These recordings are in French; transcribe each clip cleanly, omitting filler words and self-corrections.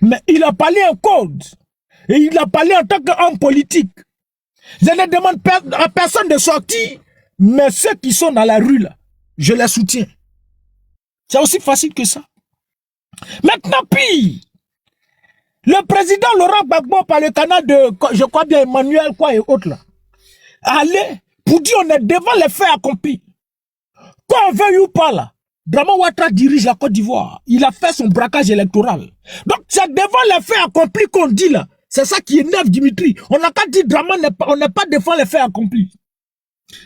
Mais il a parlé en code. Et il a parlé en tant qu'homme politique. Je ne demande à personne de sortir, mais ceux qui sont dans la rue, là, je les soutiens. C'est aussi facile que ça. Maintenant, puis, le président Laurent Gbagbo, par le canal de, je crois bien, Emmanuel, quoi, et autres, là, allez, pour dire on est devant les faits accomplis. Quand on veut ou pas, là, Draman Ouattara dirige la Côte d'Ivoire. Il a fait son braquage électoral. Donc, c'est devant les faits accomplis qu'on dit, là. C'est ça qui énerve Dimitri. On n'a qu'à dire Draman, on n'est pas devant les faits accomplis.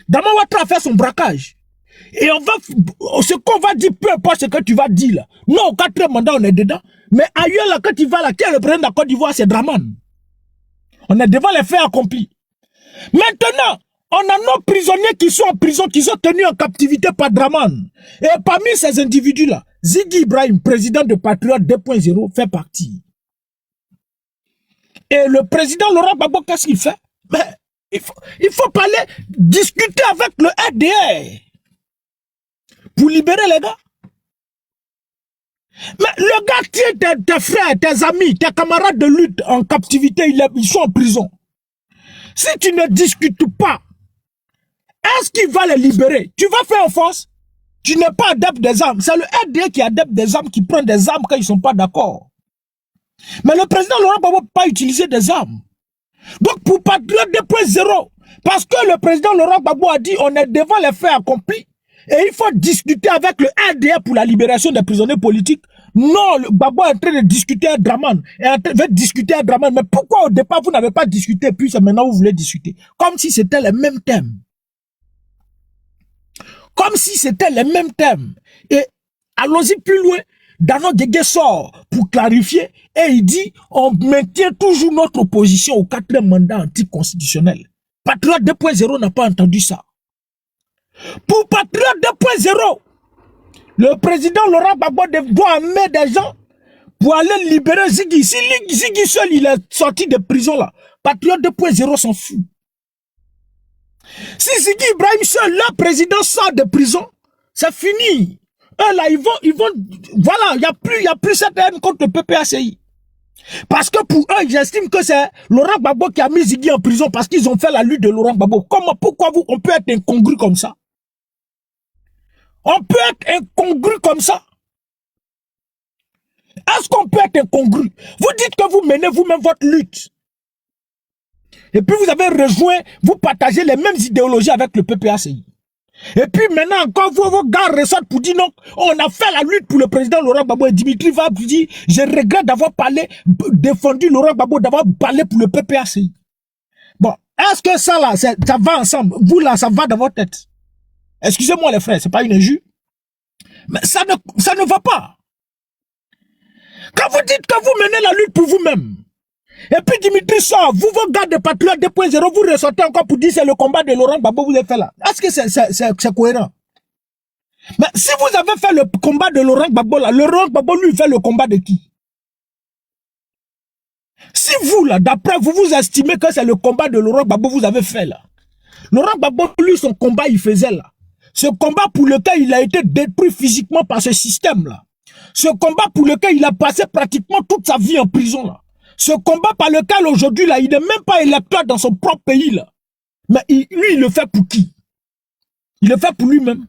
Draman Ouattara a fait son braquage. Et on va, ce qu'on va dire, peu importe ce que tu vas dire là. Non, au 4e mandat, on est dedans. Mais ailleurs, là, quand tu vas là, qui est le président de la Côte d'Ivoire, c'est Draman. On est devant les faits accomplis. Maintenant, on a nos prisonniers qui sont en prison, qui sont tenus en captivité par Draman. Et parmi ces individus-là, Ziggy Ibrahim, président de Patriote 2.0, fait partie. Et le président Laurent Gbagbo, qu'est-ce qu'il fait? Mais il faut parler, discuter avec le RDR. Pour libérer les gars. Mais le gars tient tes frères, tes amis, tes camarades de lutte en captivité, ils sont en prison. Si tu ne discutes pas, est-ce qu'il va les libérer? Tu vas faire en force? Tu n'es pas adepte des armes. C'est le RDA qui est adepte des armes, qui prend des armes quand ils ne sont pas d'accord. Mais le président Laurent Gbagbo ne peut pas utiliser des armes. Donc pour Patriote 2.0, parce que le président Laurent Gbagbo a dit on est devant les faits accomplis, et il faut discuter avec le RDA pour la libération des prisonniers politiques. Non, le Gbagbo est en train de discuter à Draman. Veut discuter à Draman. Mais pourquoi au départ vous n'avez pas discuté, puis maintenant vous voulez discuter? Comme si c'était les mêmes thèmes. Comme si c'était les mêmes thèmes. Et allons-y plus loin. Dano Guégué sort pour clarifier et il dit on maintient toujours notre opposition au 4e mandat anticonstitutionnel. Patriote 2.0 n'a pas entendu ça. Pour Patriote 2.0, le président Laurent Gbagbo doit amener des gens pour aller libérer Ziggy. Si Ziggy seul, il est sorti de prison là, Patriote 2.0 s'en fout. Si Ziggy Ibrahim seul, le président sort de prison, c'est fini. Eux là, ils vont, voilà, il n'y a plus cette haine contre le PPACI. Parce que pour eux, ils estiment que c'est Laurent Gbagbo qui a mis Ziggy en prison parce qu'ils ont fait la lutte de Laurent Gbagbo. Pourquoi on peut être incongru comme ça? On peut être incongru comme ça. Est-ce qu'on peut être incongru? Vous dites que vous menez vous-même votre lutte. Et puis vous avez rejoint, vous partagez les mêmes idéologies avec le PPACI. Et puis maintenant encore vos gars ressortent pour dire non, on a fait la lutte pour le président Laurent Gbagbo et Dimitri va dire je regrette d'avoir défendu Laurent Gbagbo, d'avoir parlé pour le PPACI. Bon, est-ce que ça là, ça va ensemble? Vous là, ça va dans votre tête? Excusez-moi les frères, c'est pas une injure. Mais ça ne va pas. Quand vous dites que vous menez la lutte pour vous-même, et puis Dimitri sort, vous gars de Patriote 2.0, vous ressortez encore pour dire c'est le combat de Laurent Gbagbo vous avez fait là. Est-ce que c'est cohérent? Mais si vous avez fait le combat de Laurent Gbagbo là, Laurent Gbagbo lui fait le combat de qui? Si vous là, d'après vous estimez que c'est le combat de Laurent Gbagbo vous avez fait là, Laurent Gbagbo lui son combat il faisait là. Ce combat pour lequel il a été détruit physiquement par ce système-là. Ce combat pour lequel il a passé pratiquement toute sa vie en prison là. Ce combat par lequel aujourd'hui là, il n'est même pas électeur dans son propre pays là. Mais lui, il le fait pour qui? Il le fait pour lui-même.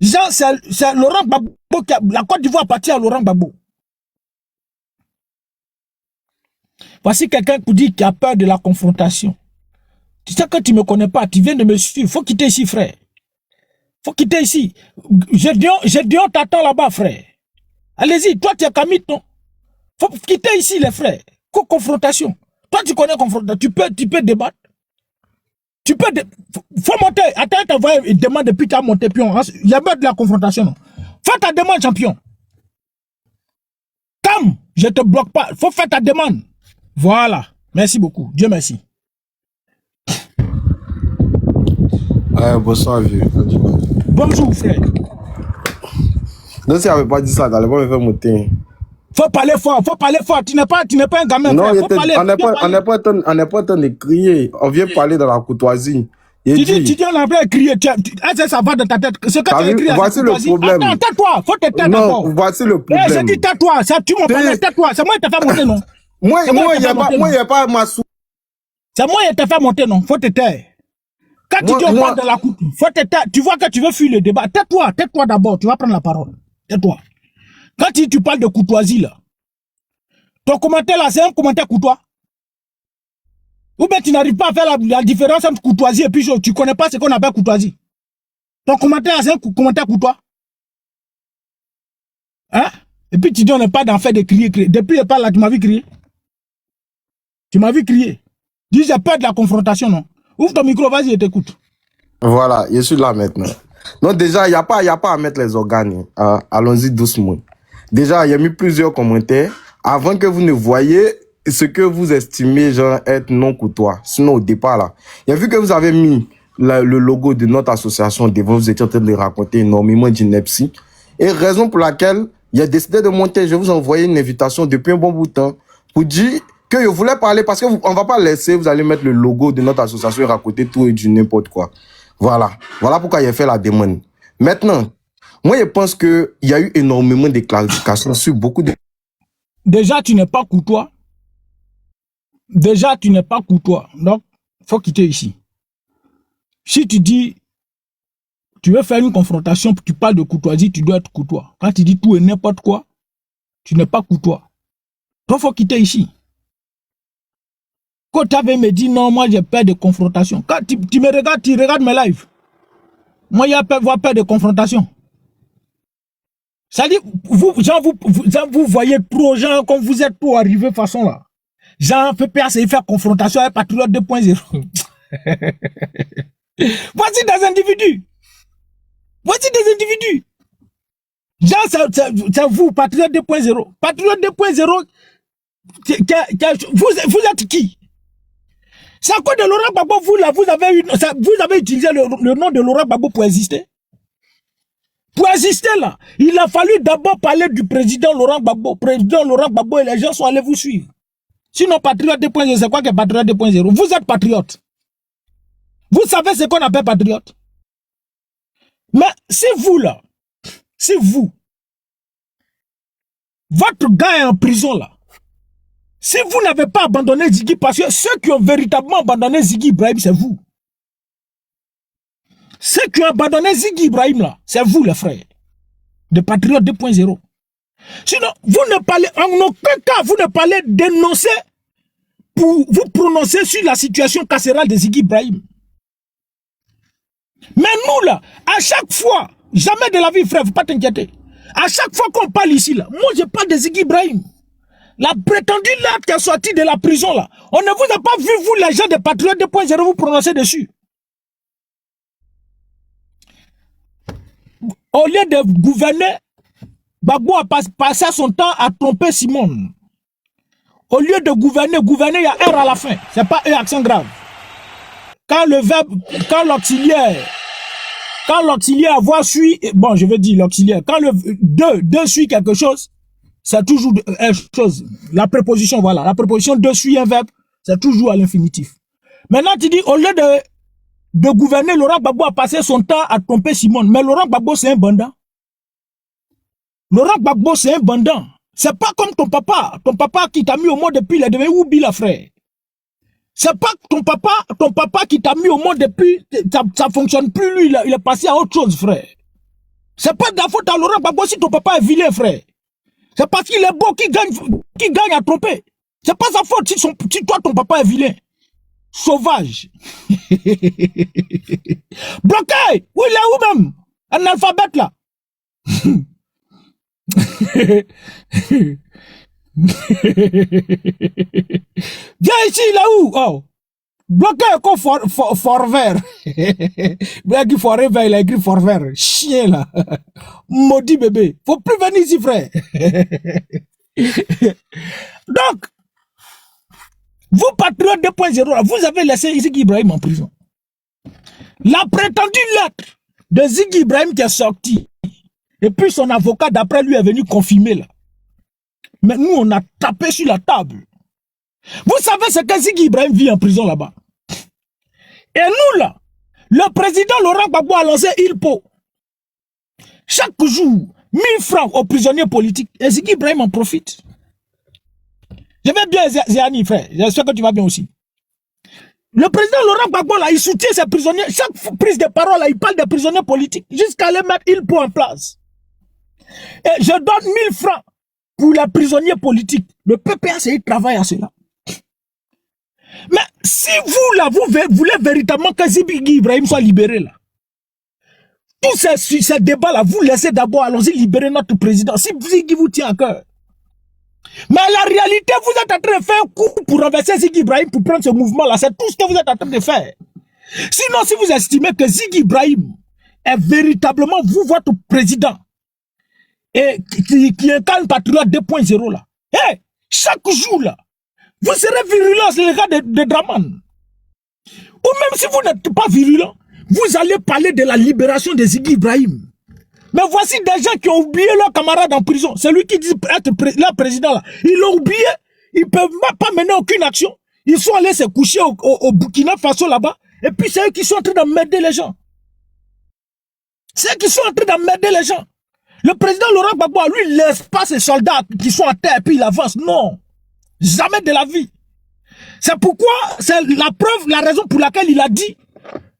Genre, c'est Laurent Gbagbo, la Côte d'Ivoire appartient à Laurent Gbagbo. Voici quelqu'un qui dit qu'il a peur de la confrontation. Tu sais que tu ne me connais pas, tu viens de me suivre. Faut quitter ici, frère. Faut quitter ici. J'ai dit, on t'attend là-bas, frère. Allez-y, toi, tu es Kamit, non? Faut quitter ici, les frères. Confrontation. Toi, tu connais confrontation. Tu peux débattre. Faut monter. Attends, t'envoies une demande depuis tu as monté pion. Il y a pas de la confrontation, non? Fais ta demande, champion. Comme, je te bloque pas. Faut faire ta demande. Voilà. Merci beaucoup. Dieu merci. Bonsoir, vieux. Bonjour, frère. Non, si n'avait pas dit ça, t'allais pas me faire monter. Faut parler fort. Tu n'es pas un gamin. Non, on n'est pas en train de crier. On vient parler dans la courtoisie. Tu dis on a bien crié, ça va dans ta tête. Ce que tu as écrit, voici le problème. Attends, tais-toi, faut te taire d'abord. Non, voici le problème. J'ai dit tais-toi, tu m'en parles, tais-toi. C'est moi qui t'ai fait monter, non? Moi, il n'y a pas ma sou. C'est moi qui t'ai fait monter, non? Faut te taire. Quand tu dis on parle de la coupe, faut te taire. Tu vois que tu veux fuir le débat. Tais-toi d'abord, tu vas prendre la parole. Tais-toi. Quand tu parles de courtoisie, là, ton commentaire là, c'est un commentaire courtois. Ou bien tu n'arrives pas à faire la différence entre courtoisie et puis tu ne connais pas ce qu'on appelle courtoisie. Ton commentaire, c'est un commentaire courtois. Hein? Et puis tu dis on n'est pas dans fait de crier. Depuis le pas là, tu m'as vu crier. Tu m'as vu crier. Dis j'ai peur de la confrontation, non? Ouvre ton micro, vas-y, je t'écoute. Voilà, je suis là maintenant. Non, déjà, il n'y a pas à mettre les organes. Allons-y doucement. Déjà, il y a mis plusieurs commentaires avant que vous ne voyez ce que vous estimez genre être non courtois. Sinon, au départ, là, il y a vu que vous avez mis le logo de notre association devant, vous étiez en train de raconter énormément d'inepties. Et raison pour laquelle il a décidé de monter. Je vous ai envoyé une invitation depuis un bon bout de temps pour dire que je voulais parler parce que on va pas laisser, vous allez mettre le logo de notre association et raconter tout et du n'importe quoi. Voilà. Voilà pourquoi j'ai fait la demande. Maintenant, moi, je pense qu'il y a eu énormément de clarifications sur beaucoup de... Déjà, tu n'es pas courtois. Donc, il faut quitter ici. Si tu dis, tu veux faire une confrontation, tu parles de courtoisie, tu dois être courtois. Quand tu dis tout et n'importe quoi, tu n'es pas courtois. Donc, il faut quitter ici. Quand tu avais me dit non, moi j'ai peur de confrontation. Quand tu me regardes, tu regardes mes lives. Moi, j'ai peur de confrontation. Ça dit, vous voyez trop, gens, comme vous êtes trop arrivés de façon là. Jean fait peur, c'est faire confrontation avec Patriote 2.0. Voici des individus. Jean, c'est vous, Patriote 2.0. Patriote 2.0, vous êtes qui? C'est à cause de Laurent Gbagbo, vous avez utilisé le nom de Laurent Gbagbo pour exister. Pour exister là, il a fallu d'abord parler du président Laurent Gbagbo. Président Laurent Gbagbo et les gens sont allés vous suivre. Sinon, Patriote 2.0, c'est quoi que Patriote 2.0? Vous êtes patriote. Vous savez ce qu'on appelle patriote. Mais si vous là, votre gars est en prison là, si vous n'avez pas abandonné Ziggy, parce que ceux qui ont véritablement abandonné Ziggy Ibrahim, c'est vous. Ceux qui ont abandonné Ziggy Ibrahim là, c'est vous les frères. De Patriote 2.0. Sinon, vous ne parlez, en aucun cas, vous ne parlez d'énoncer pour vous prononcer sur la situation carcérale de Ziggy Ibrahim. Mais nous là, à chaque fois, jamais de la vie frère, faut pas t'inquiéter. À chaque fois qu'on parle ici là, moi je parle de Ziggy Ibrahim. La prétendue là qui est sortie de la prison là, on ne vous a pas vu vous les gens de Patriote 2.0 vous prononcer dessus. Au lieu de gouverner, Gbagbo a passé son temps à tromper Simone. Au lieu de gouverner, il y a R à la fin. C'est pas un accent grave. Quand le verbe, quand l'auxiliaire avoir suit, bon, je veux dire l'auxiliaire, quand le deux suit quelque chose, c'est toujours chose. La préposition, voilà. La préposition de suit un verbe, c'est toujours à l'infinitif. Maintenant, tu dis, au lieu de gouverner, Laurent Gbagbo a passé son temps à tromper Simone. Mais Laurent Gbagbo, c'est un bandant. Laurent Gbagbo, c'est un bandant. C'est pas comme ton papa qui t'a mis au monde depuis, il est devenu Oubi, la frère. C'est pas ton papa qui t'a mis au monde depuis, ça fonctionne plus, lui, il est passé à autre chose, frère. C'est pas de la faute à Laurent Gbagbo si ton papa est vilain, frère. C'est parce qu'il est beau qui gagne à tromper. C'est pas sa faute si toi, ton papa est vilain. Sauvage. Bloqué. Où il est où même? Un alphabet là. Viens ici, là où? Oh. Bloqué comme Forvert. Il a écrit Forever, il a écrit Forvert. Chien là. Maudit bébé. Faut plus venir ici, frère. Donc, vous, Patriote 2.0, vous avez laissé Ziggy Ibrahim en prison. La prétendue lettre de Ziggy Ibrahim qui est sortie, et puis son avocat d'après lui est venu confirmer là. Mais nous, on a tapé sur la table. Vous savez ce que Ziggy Ibrahim vit en prison là-bas. Et nous là, Le président Laurent Gbagbo a lancé ILPO. Chaque jour, 1000 francs aux prisonniers politiques. Et Ziggy Ibrahim en profite. Je vais bien, Zéani, frère. J'espère que tu vas bien aussi. Le président Laurent Gbagbo, là, il soutient ses prisonniers. Chaque prise de parole, là, il parle des prisonniers politiques. Jusqu'à les mettre ILPO en place. Et je donne 1000 francs pour les prisonniers politiques. Le PPAC, il travaille à cela. Mais si vous, là, vous voulez véritablement que Ziggy Ibrahim soit libéré, là, tous ces débats-là, vous laissez d'abord, allons-y libérer notre président. Si Ziggy vous tient à cœur. Mais la réalité, vous êtes en train de faire un coup pour renverser Ziggy Ibrahim, pour prendre ce mouvement-là. C'est tout ce que vous êtes en train de faire. Sinon, si vous estimez que Ziggy Ibrahim est véritablement, vous, votre président, et qui incarne Patriote 2.0, là, hey, chaque jour, là, vous serez virulents, les gars de Draman. Ou même si vous n'êtes pas virulents, vous allez parler de la libération de Ziggy Ibrahim. Mais voici des gens qui ont oublié leur camarade en prison. C'est lui qui dit être le président là. Ils l'ont oublié. Ils ne peuvent pas mener aucune action. Ils sont allés se coucher au Burkina Faso là-bas. Et puis c'est eux qui sont en train d'emmerder les gens. C'est eux qui sont en train d'emmerder les gens. Le président Laurent Gbagbo, lui, il laisse pas ses soldats qui sont à terre et puis il avance. Non. Jamais de la vie. C'est pourquoi, c'est la preuve, la raison pour laquelle il a dit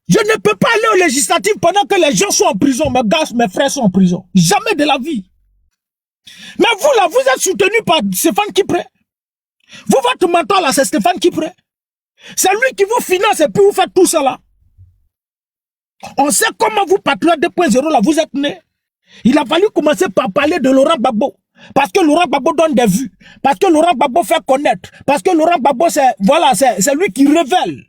je ne peux pas aller au législatif pendant que les gens sont en prison. Mes gars, mes frères sont en prison. Jamais de la vie. Mais vous là, vous êtes soutenu par Stéphane Kipré. Vous, votre mentor là, c'est Stéphane Kipré. C'est lui qui vous finance et puis vous faites tout ça là. On sait comment vous, Patriote 2.0 là, vous êtes né. Il a fallu commencer par parler de Laurent Gbagbo. Parce que Laurent Gbagbo donne des vues. Parce que Laurent Gbagbo fait connaître. Parce que Laurent Gbagbo, c'est lui qui révèle.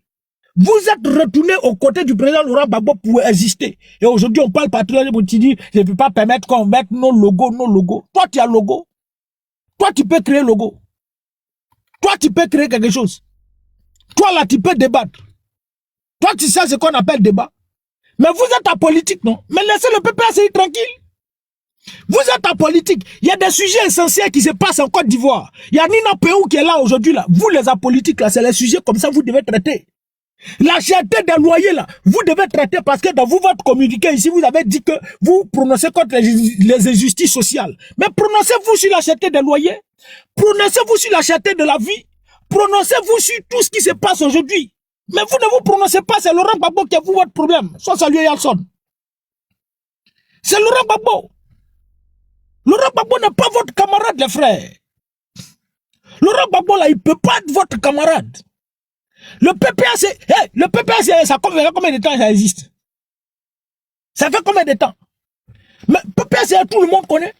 Vous êtes retourné aux côtés du président Laurent Gbagbo pour exister. Et aujourd'hui, on parle Patriote, tu dis, je ne peux pas permettre qu'on mette nos logos. Toi, tu as logo. Toi, tu peux créer logo. Toi, tu peux créer quelque chose. Toi, là, tu peux débattre. Toi, tu sais ce qu'on appelle débat. Mais vous êtes en politique, non? Mais laissez le PPAC tranquille. Vous êtes en politique. Il y a des sujets essentiels qui se passent en Côte d'Ivoire. Il y a Nina Péou qui est là aujourd'hui, là. Vous, les apolitiques, là, c'est les sujets comme ça, vous devez traiter. La cherté des loyers, là, vous devez traiter parce que dans votre communiqué ici, vous avez dit que vous prononcez contre les injustices sociales. Mais prononcez-vous sur la cherté des loyers. Prononcez-vous sur la cherté de la vie. Prononcez-vous sur tout ce qui se passe aujourd'hui. Mais vous ne vous prononcez pas, c'est Laurent Gbagbo qui a vous votre problème. Soit salué Yalson. C'est Laurent Gbagbo. Laurent Gbagbo n'est pas votre camarade, les frères. Laurent Gbagbo, là, il ne peut pas être votre camarade. Le PPAC, le PPAC, ça fait combien de temps ça existe? Ça fait combien de temps? Mais PPAC, tout le monde connaît.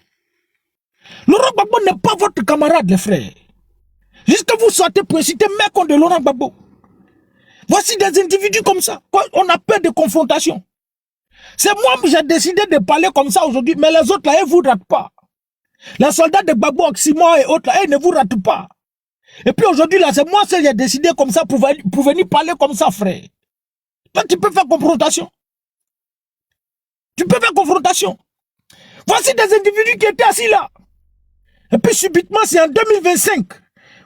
Laurent Gbagbo n'est pas votre camarade, les frères. Jusque vous sortez pour inciter mec contre Laurent Gbagbo. Voici des individus comme ça. On a peur de confrontation. C'est moi qui j'ai décidé de parler comme ça aujourd'hui, mais les autres là, ils ne vous ratent pas. Les soldats de Gbagbo, Oxymore et autres là, ils ne vous ratent pas. Et puis aujourd'hui, là, c'est moi qui j'ai décidé comme ça pour venir parler comme ça, frère. Toi, tu peux faire confrontation. Tu peux faire confrontation. Voici des individus qui étaient assis là. Et puis subitement, c'est en 2025.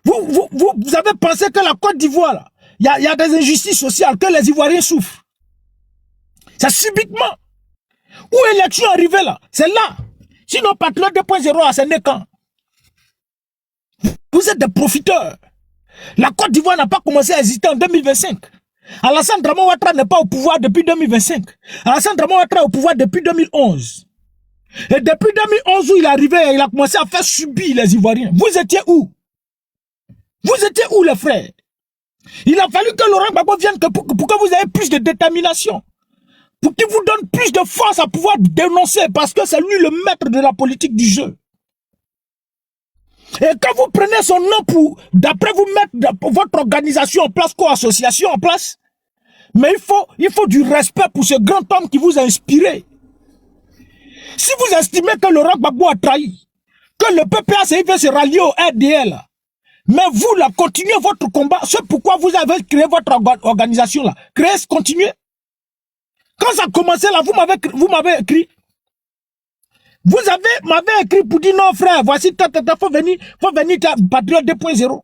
Vous avez pensé que la Côte d'Ivoire, là, il y a des injustices sociales, que les Ivoiriens souffrent. C'est subitement. Où élection arrivée là? C'est là. Sinon, Patriote 2.0 à Sénécan. Vous êtes des profiteurs. La Côte d'Ivoire n'a pas commencé à exister en 2025. Alassane Dramane Ouattara n'est pas au pouvoir depuis 2025. Alassane Dramane Ouattara est au pouvoir depuis 2011. Et depuis 2011 où il est arrivé, il a commencé à faire subir les Ivoiriens. Vous étiez où? Vous étiez où, les frères? Il a fallu que Laurent Gbagbo vienne pour que vous ayez plus de détermination. Pour qu'il vous donne plus de force à pouvoir dénoncer, parce que c'est lui le maître de la politique du jeu. Et quand vous prenez son nom pour, d'après vous mettre votre organisation en place, co-association en place, mais il faut du respect pour ce grand homme qui vous a inspiré. Si vous estimez que Laurent Gbagbo a trahi, que le PPAC veut se rallier au RDL, mais vous, là, continuez votre combat, c'est pourquoi vous avez créé votre organisation, là. Créez, continuez. Quand ça a commencé, là, vous m'avez écrit. Vous m'avez écrit pour dire non, frère, voici, faut venir, Patriote 2.0.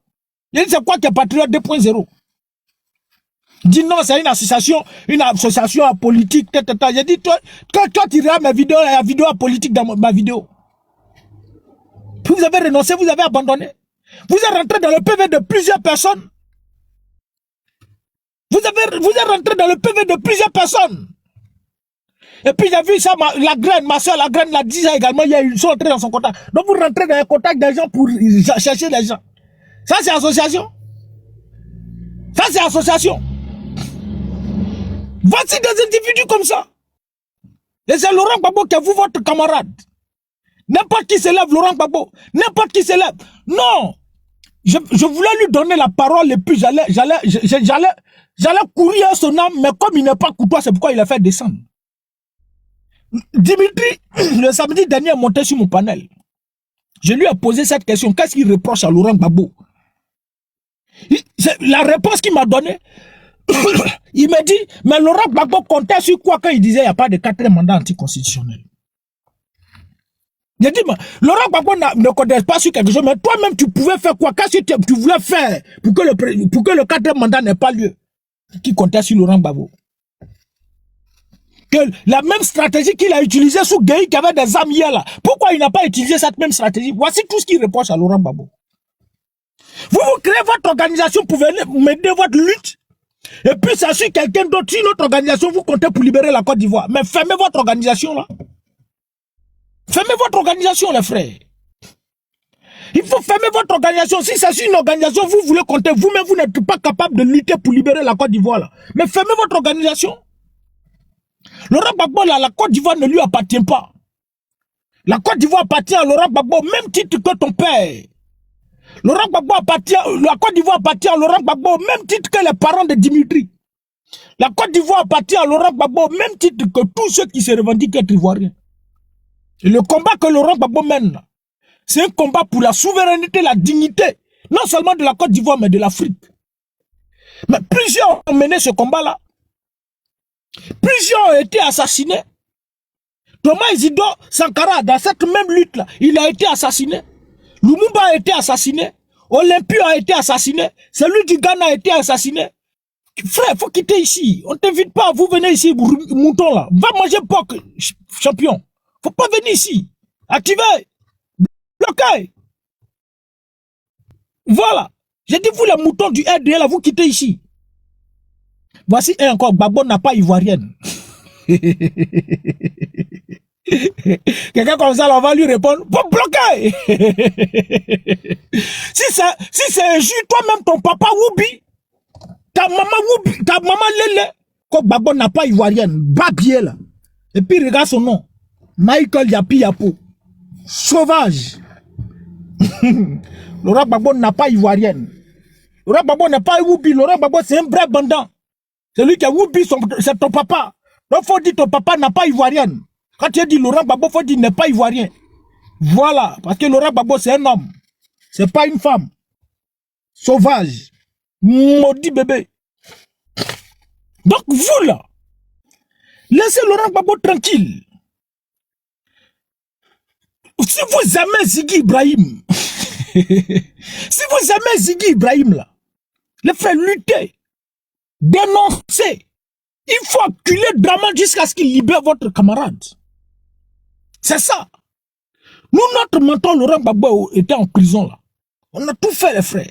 Il dit, c'est quoi qui est Patriote 2.0? Dit non, c'est une association politique. J'ai dit, toi, tu regardes ma vidéo, la vidéo politique dans ma vidéo. Puis vous avez renoncé, vous avez abandonné. Vous êtes rentré dans le PV de plusieurs personnes. Vous êtes rentré dans le PV de plusieurs personnes. Et puis j'ai vu ça, la graine, ma soeur, la graine l'a dit ça également, ils sont entrés dans son contact. Donc vous rentrez dans un contact des gens pour chercher des gens. Ça c'est association. Ça c'est association. Voici des individus comme ça. Et c'est Laurent Gbagbo qui est vous, votre camarade. N'importe qui s'élève, Laurent Gbagbo. N'importe qui s'élève. Non. Je voulais lui donner la parole et puis j'allais courir à son âme, mais comme il n'est pas courtois, c'est pourquoi il a fait descendre. Dimitri, le samedi dernier, est monté sur mon panel. Je lui ai posé cette question. Qu'est-ce qu'il reproche à Laurent Gbagbo? La réponse qu'il m'a donnée, il m'a dit, mais Laurent Gbagbo comptait sur quoi quand il disait qu'il n'y a pas de 4e mandat anticonstitutionnel? J'ai dit, mais Laurent Gbagbo ne comptait pas sur quelque chose, mais toi-même, tu pouvais faire quoi? Qu'est-ce que tu voulais faire pour que le 4e mandat n'ait pas lieu? Qui comptait sur Laurent Gbagbo? Que la même stratégie qu'il a utilisée sous Gueye qui avait des armes hier là. Pourquoi il n'a pas utilisé cette même stratégie? Voici tout ce qu'il reproche à Laurent Gbagbo. Vous créez votre organisation pour venir m'aider votre lutte. Et puis c'est sur quelqu'un d'autre, une autre organisation, vous comptez pour libérer la Côte d'Ivoire. Mais fermez votre organisation là. Fermez votre organisation les frères. Il faut fermer votre organisation. Si c'est sur une organisation, vous voulez compter, vous-même vous n'êtes pas capable de lutter pour libérer la Côte d'Ivoire là. Mais fermez votre organisation. Laurent Gbagbo, là, la Côte d'Ivoire ne lui appartient pas. La Côte d'Ivoire appartient à Laurent Gbagbo, même titre que ton père. Laurent Gbagbo la Côte d'Ivoire appartient à Laurent Gbagbo, même titre que les parents de Dimitri. La Côte d'Ivoire appartient à Laurent Gbagbo, même titre que tous ceux qui se revendiquent être ivoiriens. Et le combat que Laurent Gbagbo mène, c'est un combat pour la souveraineté, la dignité, non seulement de la Côte d'Ivoire, mais de l'Afrique. Mais plusieurs ont mené ce combat-là. Plusieurs ont été assassinés. Thomas Isidore Sankara, dans cette même lutte-là, il a été assassiné. Lumumba a été assassiné. Olympio a été assassiné. Celui du Ghana a été assassiné. Frère, il faut quitter ici. On ne t'invite pas, vous venez ici, mouton là. Va manger porc, champion. Faut pas venir ici. Activez. Bloquez. Voilà. J'ai dit, vous les moutons du RDL, là, vous quittez ici. Voici un encore, Gbagbo n'a pas ivoirienne. Quelqu'un comme ça, là, on va lui répondre, faut bloquer. Si c'est injuste, toi-même, ton papa Woubi, ta maman Lele, quand Gbagbo n'a pas ivoirienne, Babier là. Et puis regarde son nom, Michael Yapi Yapo, sauvage. Laurent Gbagbo n'a pas ivoirienne. Laurent Gbagbo n'est pas Woubi, Laurent Gbagbo c'est un vrai bandant. Celui qui a Woubi, c'est ton papa. Donc faut dire ton papa n'a pas ivoirienne. Quand tu as dit Laurent Gbagbo, faut dire n'est pas ivoirien. Voilà, parce que Laurent Gbagbo c'est un homme. C'est pas une femme. Sauvage. Maudit bébé. Donc vous là, laissez Laurent Gbagbo tranquille. Si vous aimez Ziggy Ibrahim, si vous aimez Ziggy Ibrahim là, les frères lutter, dénoncer, il faut acculer Draman jusqu'à ce qu'il libère votre camarade. C'est ça. Nous, notre mentor Laurent Gbagbo était en prison là. On a tout fait les frères.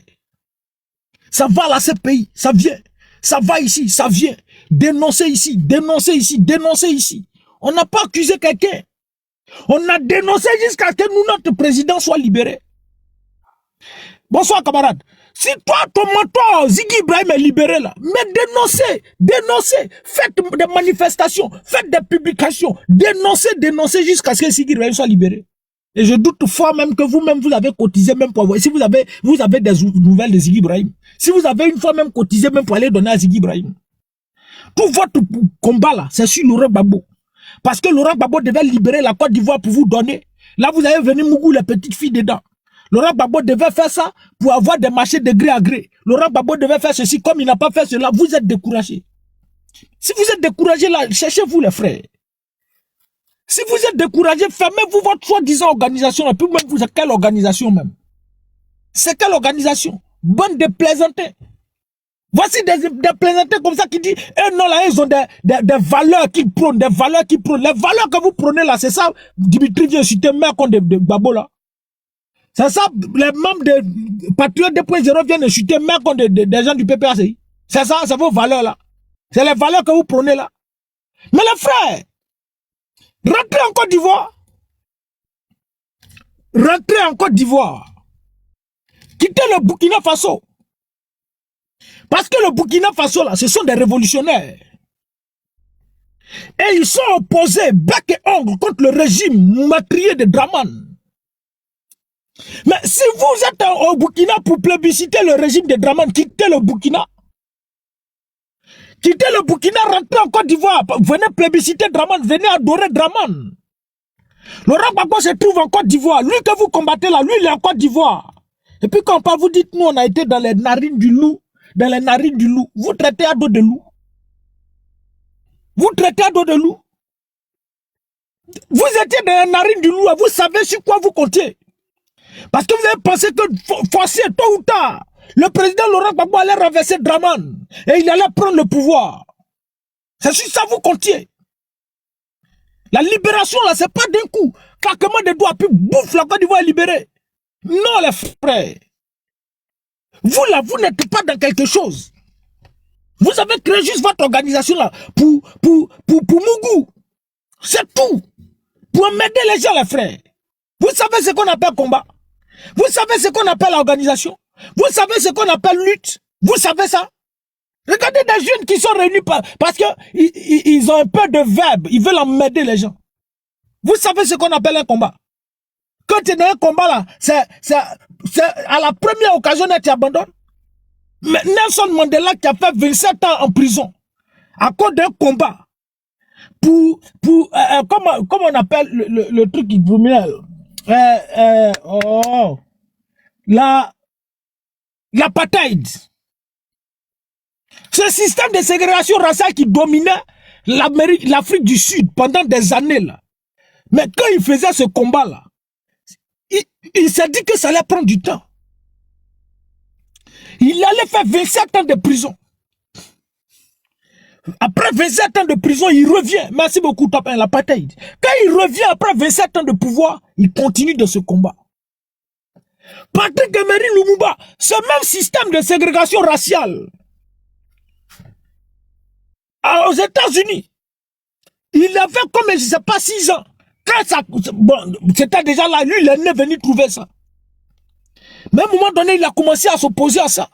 Ça va là, ces pays, ça vient. Ça va ici, ça vient. Dénoncer ici, dénoncer ici, dénoncer ici. On n'a pas accusé quelqu'un. On a dénoncé jusqu'à ce que nous, notre président, soit libéré. Bonsoir, camarade. Si toi, ton mentor, Ziggy Ibrahim est libéré là, mais dénoncez, dénoncez, faites des manifestations, faites des publications, dénoncez jusqu'à ce que Ziggy Ibrahim soit libéré. Et je doute fort même que vous-même, vous avez cotisé même pour avoir, si vous avez des nouvelles de Ziggy Ibrahim, si vous avez une fois même cotisé même pour aller donner à Ziggy Ibrahim. Tout votre combat là, c'est sur Laurent Gbagbo. Parce que Laurent Gbagbo devait libérer la Côte d'Ivoire pour vous donner. Là, vous avez venu Mougou, les petites filles dedans. Laurent Gbagbo devait faire ça pour avoir des marchés de gré à gré. Laurent Gbagbo devait faire ceci. Comme il n'a pas fait cela, vous êtes découragé. Si vous êtes découragé là, cherchez-vous les frères. Si vous êtes découragé, fermez-vous votre soi-disant organisation. Et puis même vous, c'est quelle organisation même? C'est quelle organisation? Bande de plaisantins. Voici des plaisanteries comme ça qui disent, eh non, là, ils ont des valeurs qu'ils prônent, des valeurs qu'ils prônent. Les valeurs que vous prenez là, c'est ça, Dimitri vient citer maire contre de Gbagbo là. C'est ça, les membres de Patriotes 2.0 viennent chuter maire contre des gens du PPACI. C'est ça, c'est vos valeurs là. C'est les valeurs que vous prenez là. Mais les frères, rentrez en Côte d'Ivoire. Rentrez en Côte d'Ivoire. Quittez le Burkina Faso. Parce que le Burkina Faso là, ce sont des révolutionnaires. Et ils sont opposés, bec et ongle, contre le régime meurtrier de Dramane. Mais si vous êtes au Burkina pour plébisciter le régime de Dramane, quittez le Burkina. Quittez le Burkina, rentrez en Côte d'Ivoire. Venez plébisciter Dramane, venez adorer Dramane. Laurent Gbagbo se trouve en Côte d'Ivoire. Lui que vous combattez là, lui il est en Côte d'Ivoire. Et puis quand on parle, vous dites, nous on a été dans les narines du loup. Dans les narines du loup. Vous traitez à dos de loup. Vous traitez à dos de loup. Vous étiez dans les narines du loup et vous savez sur quoi vous comptiez. Parce que vous avez pensé que forcé tôt ou tard, le président Laurent Gbagbo allait renverser Dramane et il allait prendre le pouvoir. C'est sur ça vous comptiez. La libération là, c'est pas d'un coup. Claquement des doigts, puis bouffe, la Côte d'Ivoire est libérée. Non les frères. Vous là, vous n'êtes pas dans quelque chose. Vous avez créé juste votre organisation là pour Mougou. C'est tout. Pour m'aider les gens les frères. Vous savez ce qu'on appelle combat. Vous savez ce qu'on appelle organisation. Vous savez ce qu'on appelle lutte. Vous savez ça. Regardez des jeunes qui sont réunis parce que ils ont un peu de verbe. Ils veulent emmerder les gens. Vous savez ce qu'on appelle un combat. Quand tu es dans un combat là, c'est à la première occasion que tu abandonnes. Mais Nelson Mandela qui a fait 27 ans en prison à cause d'un combat comment on appelle le truc qui dominait l'apartheid. Ce système de ségrégation raciale qui dominait l'Afrique du Sud pendant des années là. Mais quand il faisait ce combat là, il s'est dit que ça allait prendre du temps. Il allait faire 27 ans de prison. Après 27 ans de prison, il revient. Merci beaucoup, Top 1, l'apartheid. Quand il revient après 27 ans de pouvoir, il continue de ce combat. Patrick Emery Lumumba, ce même système de ségrégation raciale aux États-Unis, il avait comme, je ne sais pas, 6 ans. Quand ça, bon, c'était déjà là, lui, il est venu trouver ça. Mais à un moment donné, il a commencé à s'opposer à ça.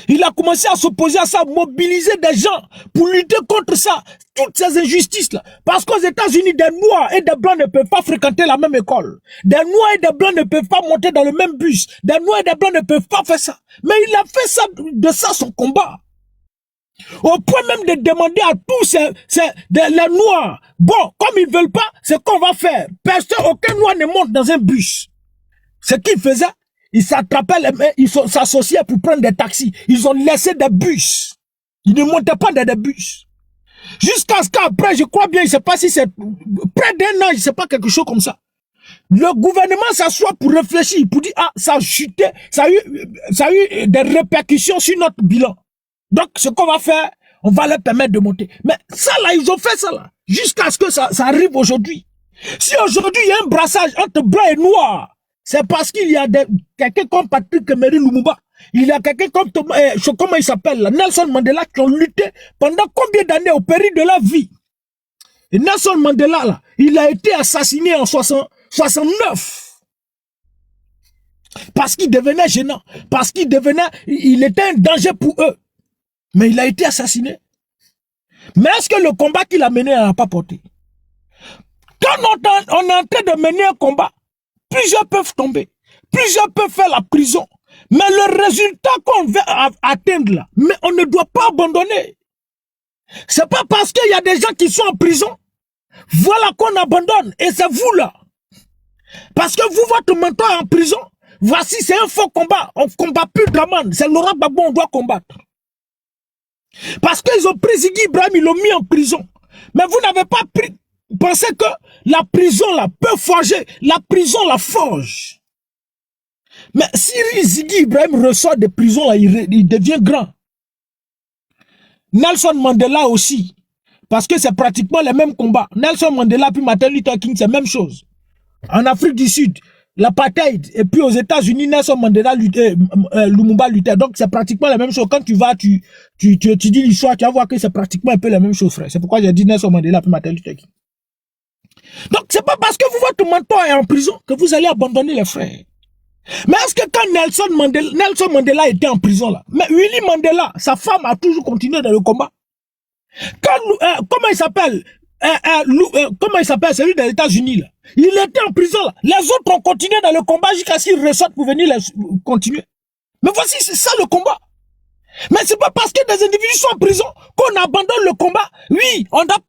Il a commencé à s'opposer à ça, mobiliser des gens pour lutter contre ça, toutes ces injustices-là. Parce qu'aux États-Unis, des Noirs et des Blancs ne peuvent pas fréquenter la même école. Des Noirs et des Blancs ne peuvent pas monter dans le même bus. Des Noirs et des Blancs ne peuvent pas faire ça. Mais il a fait ça, de ça son combat. Au point même de demander à tous les Noirs, bon, comme ils ne veulent pas, c'est qu'on va faire. Personne, aucun Noir ne monte dans un bus. Ce qu'il faisait, ils s'attrapaient les mains, ils s'associaient pour prendre des taxis. Ils ont laissé des bus. Ils ne montaient pas dans des bus. Jusqu'à ce qu'après, je crois bien, je ne sais pas si c'est près d'un an, je ne sais pas, quelque chose comme ça. Le gouvernement s'assoit pour réfléchir, pour dire, ah, ça a chuté, ça a eu des répercussions sur notre bilan. Donc, ce qu'on va faire, on va leur permettre de monter. Mais ça là, ils ont fait ça là, jusqu'à ce que ça arrive aujourd'hui. Si aujourd'hui, il y a un brassage entre blanc et noir, c'est parce qu'il y a quelqu'un comme Patrick Emery Lumumba, il y a quelqu'un comme comment il s'appelle là, Nelson Mandela, qui ont lutté pendant combien d'années au péril de la vie. Et Nelson Mandela là, il a été assassiné en 69. Parce qu'il devenait gênant, parce qu'il était un danger pour eux. Mais il a été assassiné. Mais est-ce que le combat qu'il a mené n'a pas porté? Quand on est en train de mener un combat, plusieurs peuvent tomber, plusieurs peuvent faire la prison. Mais le résultat qu'on veut atteindre là, mais on ne doit pas abandonner. C'est pas parce qu'il y a des gens qui sont en prison, voilà qu'on abandonne. Et c'est vous là. Parce que vous, votre mentor est en prison, voici c'est un faux combat. On ne combat plus Dramane, c'est Laurent Gbagbo on doit combattre. Parce qu'ils ont pris Ziggy Ibrahim, ils l'ont mis en prison. Mais vous n'avez pas pensé que la prison là peut forger, la prison la forge. Mais si Ziggy Ibrahim ressort de prison là, il devient grand. Nelson Mandela aussi. Parce que c'est pratiquement les mêmes combats. Nelson Mandela puis Martin Luther King, c'est la même chose. En Afrique du Sud, l'apartheid. Et puis aux États-Unis, Nelson Mandela luttait, Lumumba luttait. Donc c'est pratiquement la même chose. Quand tu vas, tu dis l'histoire, tu vas voir que c'est pratiquement un peu la même chose, frère. C'est pourquoi j'ai dit Nelson Mandela puis Martin Luther King. Donc c'est pas parce que votre mentor est en prison que vous allez abandonner les frères. Mais est-ce que quand Nelson Mandela était en prison là, mais Willy Mandela, sa femme a toujours continué dans le combat. Quand, comment il s'appelle celui des États-Unis là, il était en prison là. Les autres ont continué dans le combat jusqu'à ce qu'ils ressortent pour venir continuer. Mais voici, c'est ça le combat. Mais c'est pas parce que des individus sont en prison qu'on abandonne le combat. Oui, on doit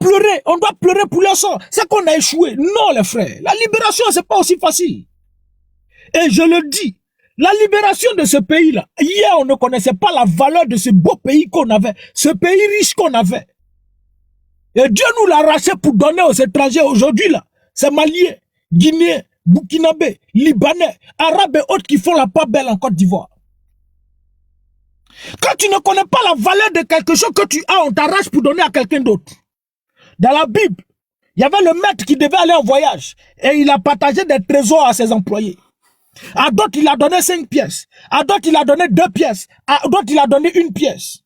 pleurer pour leur sang. C'est qu'on a échoué. Non, les frères. La libération, c'est pas aussi facile. Et je le dis, la libération de ce pays-là, hier, on ne connaissait pas la valeur de ce beau pays qu'on avait, ce pays riche qu'on avait. Et Dieu nous l'a arraché pour donner aux étrangers aujourd'hui, là. C'est Maliens, Guinéens, Burkinabés, Libanais, Arabes et autres qui font la part belle en Côte d'Ivoire. Quand tu ne connais pas la valeur de quelque chose que tu as, on t'arrache pour donner à quelqu'un d'autre. Dans la Bible, il y avait le maître qui devait aller en voyage et il a partagé des trésors à ses employés. À d'autres, il a donné 5 pièces. À d'autres, il a donné 2 pièces. À d'autres, il a donné 1 pièce.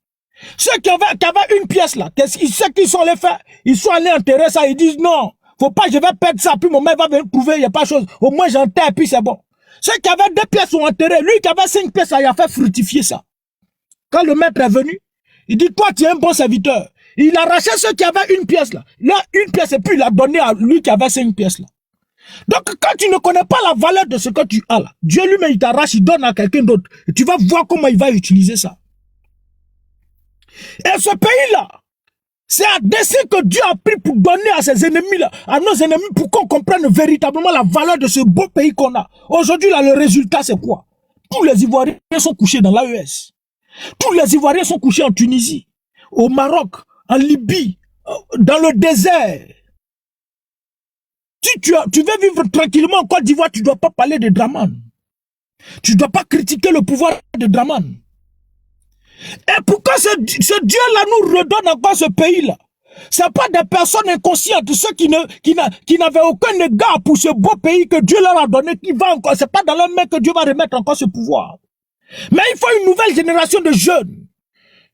Ceux qui avaient 1 pièce là, ceux qui sont allés faire, ils sont allés enterrer ça, ils disent non, faut pas, je vais perdre ça, puis mon mec va venir trouver, il n'y a pas de chose. Au moins j'enterre, puis c'est bon. Ceux qui avaient 2 pièces sont enterrés. Lui qui avait 5 pièces, il a fait fructifier ça. Quand le maître est venu, il dit, toi tu es un bon serviteur. Il a arraché ceux qui avaient 1 pièce là. Là, 1 pièce, et puis il a donné à lui qui avait 5 pièces là. Donc, quand tu ne connais pas la valeur de ce que tu as là, Dieu lui-même, il t'arrache, il donne à quelqu'un d'autre. Et tu vas voir comment il va utiliser ça. Et ce pays-là, c'est un dessein que Dieu a pris pour donner à ses ennemis-là, à nos ennemis, pour qu'on comprenne véritablement la valeur de ce beau pays qu'on a. Aujourd'hui, là, le résultat, c'est quoi? Tous les Ivoiriens sont couchés dans l'AES. Tous les Ivoiriens sont couchés en Tunisie, au Maroc, en Libye, dans le désert. Si tu veux vivre tranquillement en Côte d'Ivoire, tu ne dois pas parler de Dramane. Tu ne dois pas critiquer le pouvoir de Dramane. Et pourquoi ce Dieu-là nous redonne encore ce pays-là? Ce n'est pas des personnes inconscientes, ceux qui n'avaient aucun égard pour ce beau pays que Dieu leur a donné, qui va encore, c'est pas dans leur main que Dieu va remettre encore ce pouvoir. Mais il faut une nouvelle génération de jeunes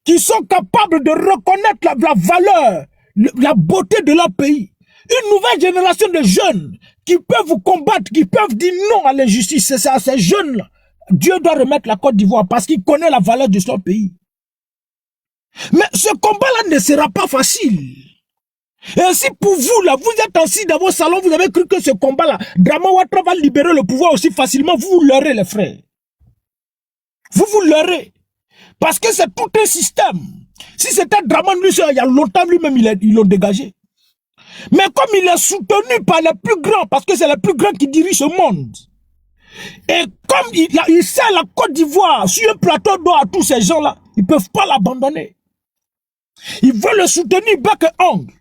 qui sont capables de reconnaître la valeur, la beauté de leur pays. Une nouvelle génération de jeunes qui peuvent vous combattre, qui peuvent dire non à l'injustice. C'est à ces jeunes-là. Dieu doit remettre la Côte d'Ivoire parce qu'il connaît la valeur de son pays. Mais ce combat-là ne sera pas facile. Et si pour vous, là, vous êtes assis dans vos salons, vous avez cru que ce combat-là, Dramane Ouattara va libérer le pouvoir aussi facilement, vous vous leurrez, les frères. Vous vous leurrez. Parce que c'est tout un système. Si c'était Dramane, lui, il y a longtemps, lui-même, ils l'ont dégagé. Mais comme il est soutenu par les plus grands, parce que c'est les plus grands qui dirigent ce monde, et comme il sert la Côte d'Ivoire sur un plateau d'eau à tous ces gens-là, ils ne peuvent pas l'abandonner. Ils veulent le soutenir bec et ongle.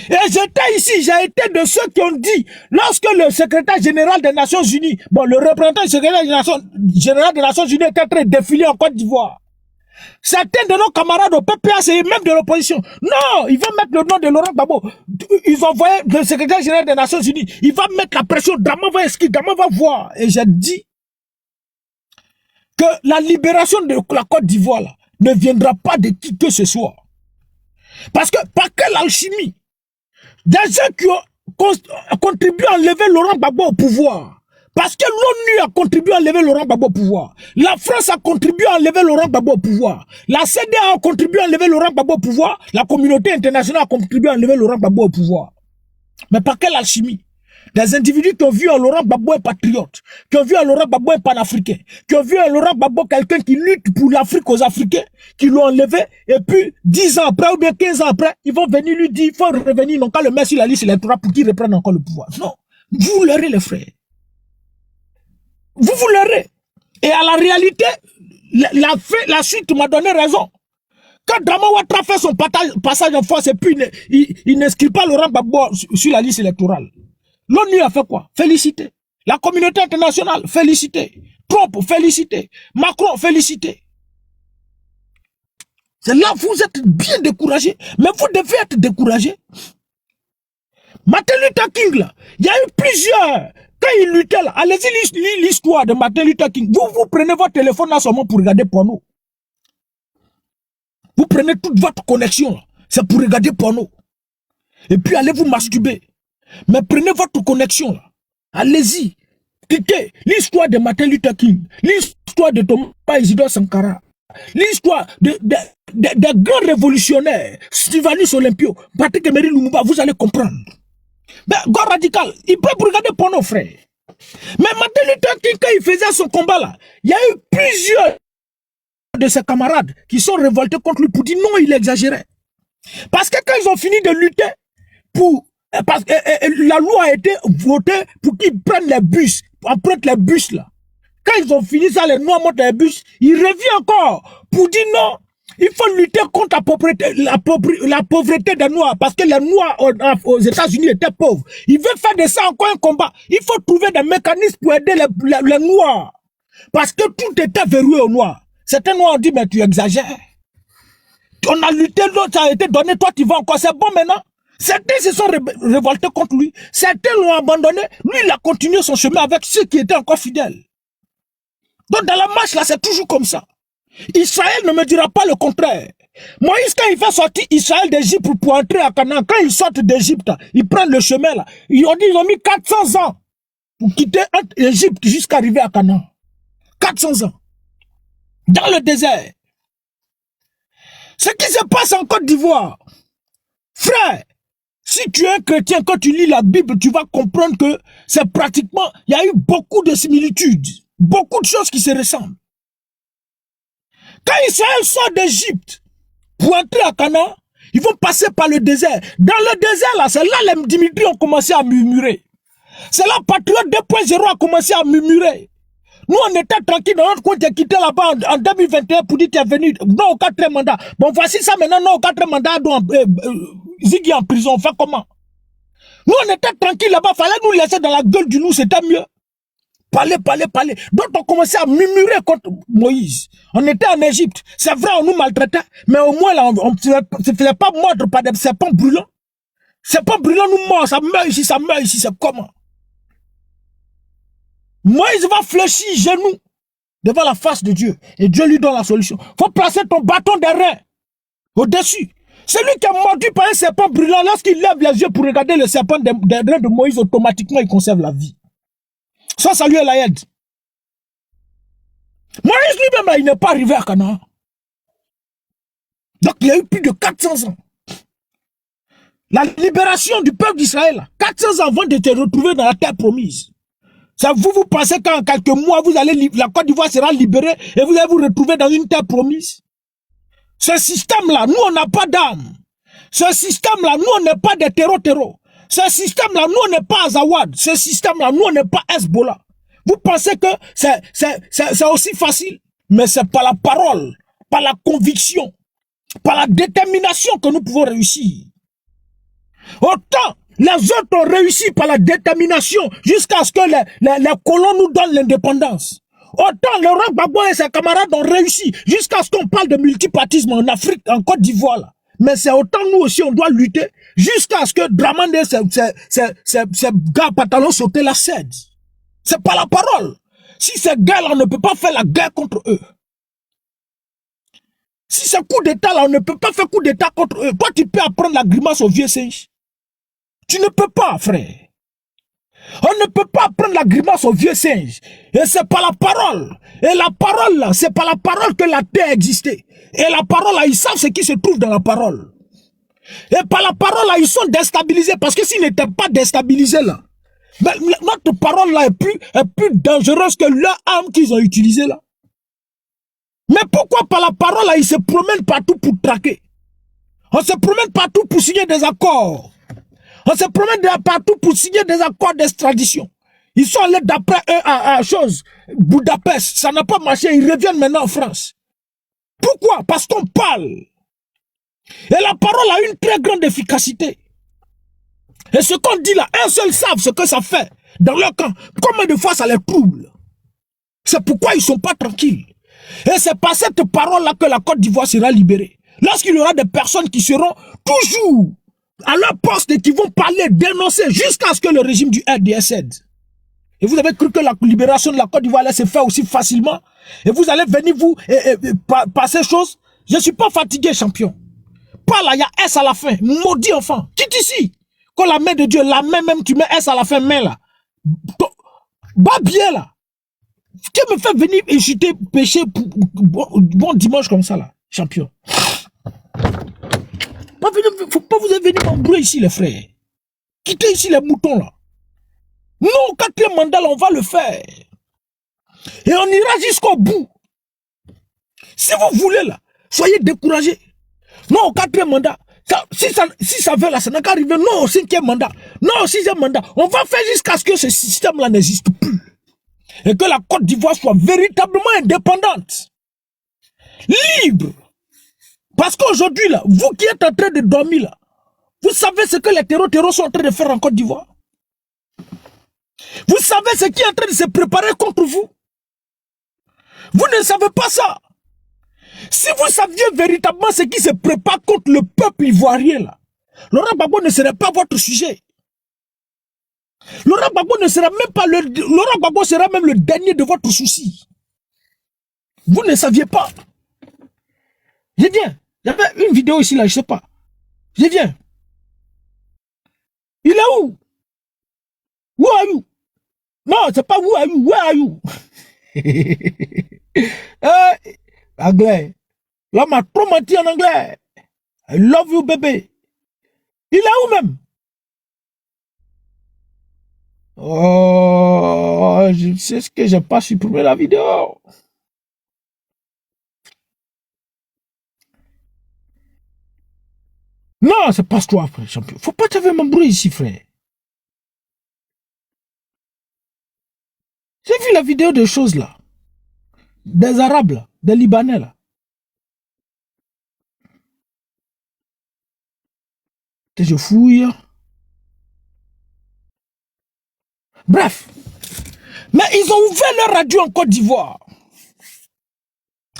Et j'étais ici, j'ai été de ceux qui ont dit, lorsque le secrétaire général des Nations Unies, le représentant du secrétaire général des Nations Unies était en train de défiler en Côte d'Ivoire. Certains de nos camarades au PPAC et même de l'opposition, non, ils vont mettre le nom de Laurent Gbagbo. Ils ont envoyé le secrétaire général des Nations Unies. Il va mettre la pression, Dramane va inscrire, Dramane va voir. Et j'ai dit que la libération de la Côte d'Ivoire ne viendra pas de qui que ce soit. Parce que par quelle alchimie? Des gens qui ont contribué à enlever Laurent Gbagbo au pouvoir. Parce que l'ONU a contribué à enlever Laurent Gbagbo au pouvoir. La France a contribué à enlever Laurent Gbagbo au pouvoir. La CEDEAO a contribué à enlever Laurent Gbagbo au pouvoir. La communauté internationale a contribué à enlever Laurent Gbagbo au pouvoir. Mais par quelle alchimie? Des individus qui ont vu en Laurent Gbagbo un patriote, qui ont vu en Laurent Gbagbo un panafricain, qui ont vu en Laurent Gbagbo quelqu'un qui lutte pour l'Afrique aux Africains, qui l'ont enlevé, et puis 10 ans après ou bien 15 ans après, ils vont venir lui dire, il faut revenir, non, quand le mettre sur la liste électorale pour qu'il reprenne encore le pouvoir. Non, vous leurrez les frères. Vous vous leurrez. Et à la réalité, la suite m'a donné raison. Quand Dramane Ouattara fait son passage en force et puis il n'inscrit pas Laurent Gbagbo sur la liste électorale, l'ONU a fait quoi? Féliciter. La communauté internationale, féliciter. Trump, féliciter. Macron, féliciter. C'est là que vous êtes bien découragés. Mais vous devez être découragés. Martin Luther King, là, il y a eu plusieurs. Quand il luttait là, allez-y lire l'histoire de Martin Luther King. Vous prenez votre téléphone là seulement pour regarder porno. Vous prenez toute votre connexion là. C'est pour regarder porno. Et puis allez vous masturber. Mais prenez votre connexion là. Allez-y. Cliquez. L'histoire de Martin Luther King. L'histoire de Thomas Isidore Sankara. L'histoire des grands révolutionnaires. Sylvanus Olympio. Patrick Emery Lumumba. Vous allez comprendre. Ben, gars radical. Il peut regarder porno, frère. Mais Martin Luther King, quand il faisait son combat là, il y a eu plusieurs de ses camarades qui sont révoltés contre lui pour dire non, il exagérait. Parce que quand ils ont fini de lutter pour... Parce que la loi a été votée pour qu'ils prennent les bus, empruntent les bus là. Quand ils ont fini ça, les Noirs montent les bus, il revient encore pour dire non, il faut lutter contre la pauvreté des Noirs, parce que les Noirs aux États-Unis étaient pauvres. Il veut faire de ça encore un combat. Il faut trouver des mécanismes pour aider les Noirs. Parce que tout était verrouillé aux Noirs. Certains Noirs ont dit, mais tu exagères. On a lutté, l'autre a été donné, toi tu vas encore, c'est bon maintenant. Certains se sont révoltés contre lui. Certains l'ont abandonné. Lui, il a continué son chemin avec ceux qui étaient encore fidèles. Donc dans la marche là, c'est toujours comme ça. Israël ne me dira pas le contraire. Moïse, quand il fait sortir Israël d'Égypte pour entrer à Canaan, quand ils sortent d'Égypte, ils prennent le chemin là. Ils ont mis 400 ans pour quitter l'Égypte jusqu'à arriver à Canaan. 400 ans. Dans le désert. Ce qui se passe en Côte d'Ivoire. Frère, si tu es un chrétien, quand tu lis la Bible, tu vas comprendre que c'est pratiquement, il y a eu beaucoup de similitudes. Beaucoup de choses qui se ressemblent. Quand Israël sort d'Égypte pour entrer à Canaan, ils vont passer par le désert. Dans le désert, là, c'est là les Dimitri ont commencé à murmurer. C'est là Patriote 2.0 a commencé à murmurer. Nous, on était tranquille dans notre coin, tu es quitté là-bas en 2021 pour dire que tu es venu, non au 4e mandat. Bon, voici ça maintenant, non au 4e mandat, Ziggy en prison, on fait comment? Nous, on était tranquille là-bas, fallait nous laisser dans la gueule du loup, c'était mieux. Parler. Donc, on commençait à murmurer contre Moïse. On était en Égypte. C'est vrai, on nous maltraitait, mais au moins, là, on ne se faisait pas mordre par des serpents brûlants. Serpents brûlants nous mordent, ça meurt ici, c'est comment? Moïse va fléchir genoux devant la face de Dieu. Et Dieu lui donne la solution. Faut placer ton bâton des reins au-dessus. Celui qui est mordu par un serpent brûlant, lorsqu'il lève les yeux pour regarder le serpent des reins de Moïse, automatiquement, il conserve la vie. Ça lui est la aide. Moïse lui-même, il n'est pas arrivé à Canaan. Donc, il y a eu plus de 400 ans. La libération du peuple d'Israël, 400 ans avant de te retrouver dans la terre promise. Ça, vous pensez qu'en quelques mois, la Côte d'Ivoire sera libérée et vous allez vous retrouver dans une terre promise? Ce système-là, nous, on n'a pas d'âme. Ce système-là, nous, on n'est pas des terreaux. Ce système-là, nous, on n'est pas Azawad. Ce système-là, nous, on n'est pas Hezbollah. Vous pensez que c'est aussi facile? Mais c'est par la parole, par la conviction, par la détermination que nous pouvons réussir. Autant les autres ont réussi par la détermination jusqu'à ce que les colons nous donnent l'indépendance. Autant le roi Gbagbo et ses camarades ont réussi jusqu'à ce qu'on parle de multipartisme en Afrique, en Côte d'Ivoire. Mais c'est autant nous aussi, on doit lutter jusqu'à ce que Dramane, ces gars pantalons sauter la cède. C'est pas la parole. Si ces gars-là, on ne peut pas faire la guerre contre eux. Si c'est coup d'État-là, on ne peut pas faire coup d'État contre eux. Toi, tu peux apprendre la grimace au vieux singe. Tu ne peux pas, frère. On ne peut pas prendre la grimace au vieux singe. Et c'est pas la parole. Et la parole, là, c'est pas la parole que la terre existait. Et la parole, là, ils savent ce qui se trouve dans la parole. Et par la parole, là, ils sont déstabilisés. Parce que s'ils n'étaient pas déstabilisés, là, ben, notre parole, là, est plus dangereuse que leur arme qu'ils ont utilisée, là. Mais pourquoi par la parole, là, ils se promènent partout pour traquer? On se promène partout pour signer des accords. On se promène partout pour signer des accords d'extradition. Ils sont allés d'après eux à Budapest. Ça n'a pas marché. Ils reviennent maintenant en France. Pourquoi? Parce qu'on parle. Et la parole a une très grande efficacité. Et ce qu'on dit là, un seul savent ce que ça fait dans leur camp. Combien de fois ça les trouble? C'est pourquoi ils ne sont pas tranquilles. Et c'est par cette parole-là que la Côte d'Ivoire sera libérée. Lorsqu'il y aura des personnes qui seront toujours à leur poste et qui vont parler, dénoncer jusqu'à ce que le régime du RDS cède. Et vous avez cru que la libération de la Côte d'Ivoire allait se faire aussi facilement? Et vous allez venir vous passer chose? Je ne suis pas fatigué, champion. Pas là, il y a S à la fin. Maudit enfant. Quitte ici. Quand la main de Dieu, la main même, tu mets S à la fin, main là. Bas bien là. Tu me fais venir insulter, pécher, bon dimanche comme ça là, champion. Faut pas vous venir m'embrouiller ici les frères. Quittez ici les moutons là. Non, au 4e mandat là, on va le faire. Et on ira jusqu'au bout. Si vous voulez là, soyez découragés. Non, au 4e mandat. Si ça veut là, ça n'a qu'à arriver. Non, au 5e mandat. Non, au 6e mandat. On va faire jusqu'à ce que ce système là n'existe plus. Et que la Côte d'Ivoire soit véritablement indépendante. Libre. Parce qu'aujourd'hui là, vous qui êtes en train de dormir là, vous savez ce que les terreaux sont en train de faire en Côte d'Ivoire. Vous savez ce qui est en train de se préparer contre vous. Vous ne savez pas ça. Si vous saviez véritablement ce qui se prépare contre le peuple ivoirien là, Laurent Gbagbo ne serait pas votre sujet. Laurent Gbagbo ne sera même pas Laurent Gbagbo sera même le dernier de votre souci. Vous ne saviez pas. Je viens. Il y avait une vidéo ici là, je sais pas. Je viens. Il est où? Who are you? Non, c'est pas who are you, where are you? Anglais. Là, m'a trop menti en anglais. I love you, bébé. Il est où même? Oh, je sais ce que j'ai pas supprimé la vidéo. Non, c'est pas toi, frère, champion. Faut pas t'avoir m'embrouiller ici, frère. J'ai vu la vidéo de choses là. Des Arabes là, des Libanais là. Je fouille. Bref. Mais ils ont ouvert leur radio en Côte d'Ivoire.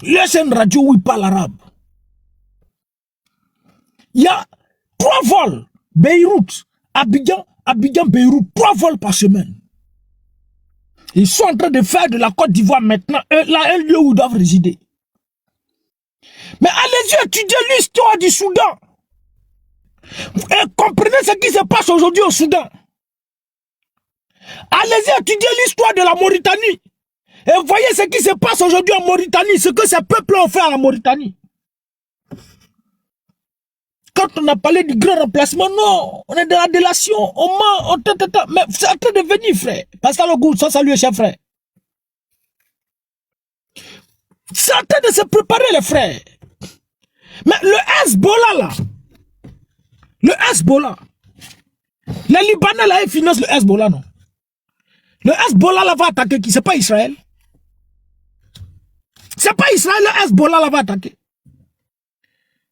Là, c'est une radio où ils parlent arabe. Il y a 3 vols. Beyrouth, Abidjan, Beyrouth. 3 vols par semaine. Ils sont en train de faire de la Côte d'Ivoire maintenant un lieu où ils doivent résider. Mais allez-y étudier l'histoire du Soudan. Et comprenez ce qui se passe aujourd'hui au Soudan. Allez-y étudier l'histoire de la Mauritanie. Et voyez ce qui se passe aujourd'hui en Mauritanie, ce que ces peuples ont fait à la Mauritanie. Quand on a parlé du grand remplacement, non, on est dans la délation, on ment, mais c'est en train de venir, frère. Pascal Ogoud, ça salut, cher frère. C'est en train de se préparer, les frères. Mais le Hezbollah, là, les Libanais, là, ils financent le Hezbollah, non? Le Hezbollah, là, va attaquer qui? C'est pas Israël? C'est pas Israël, le Hezbollah, là, va attaquer.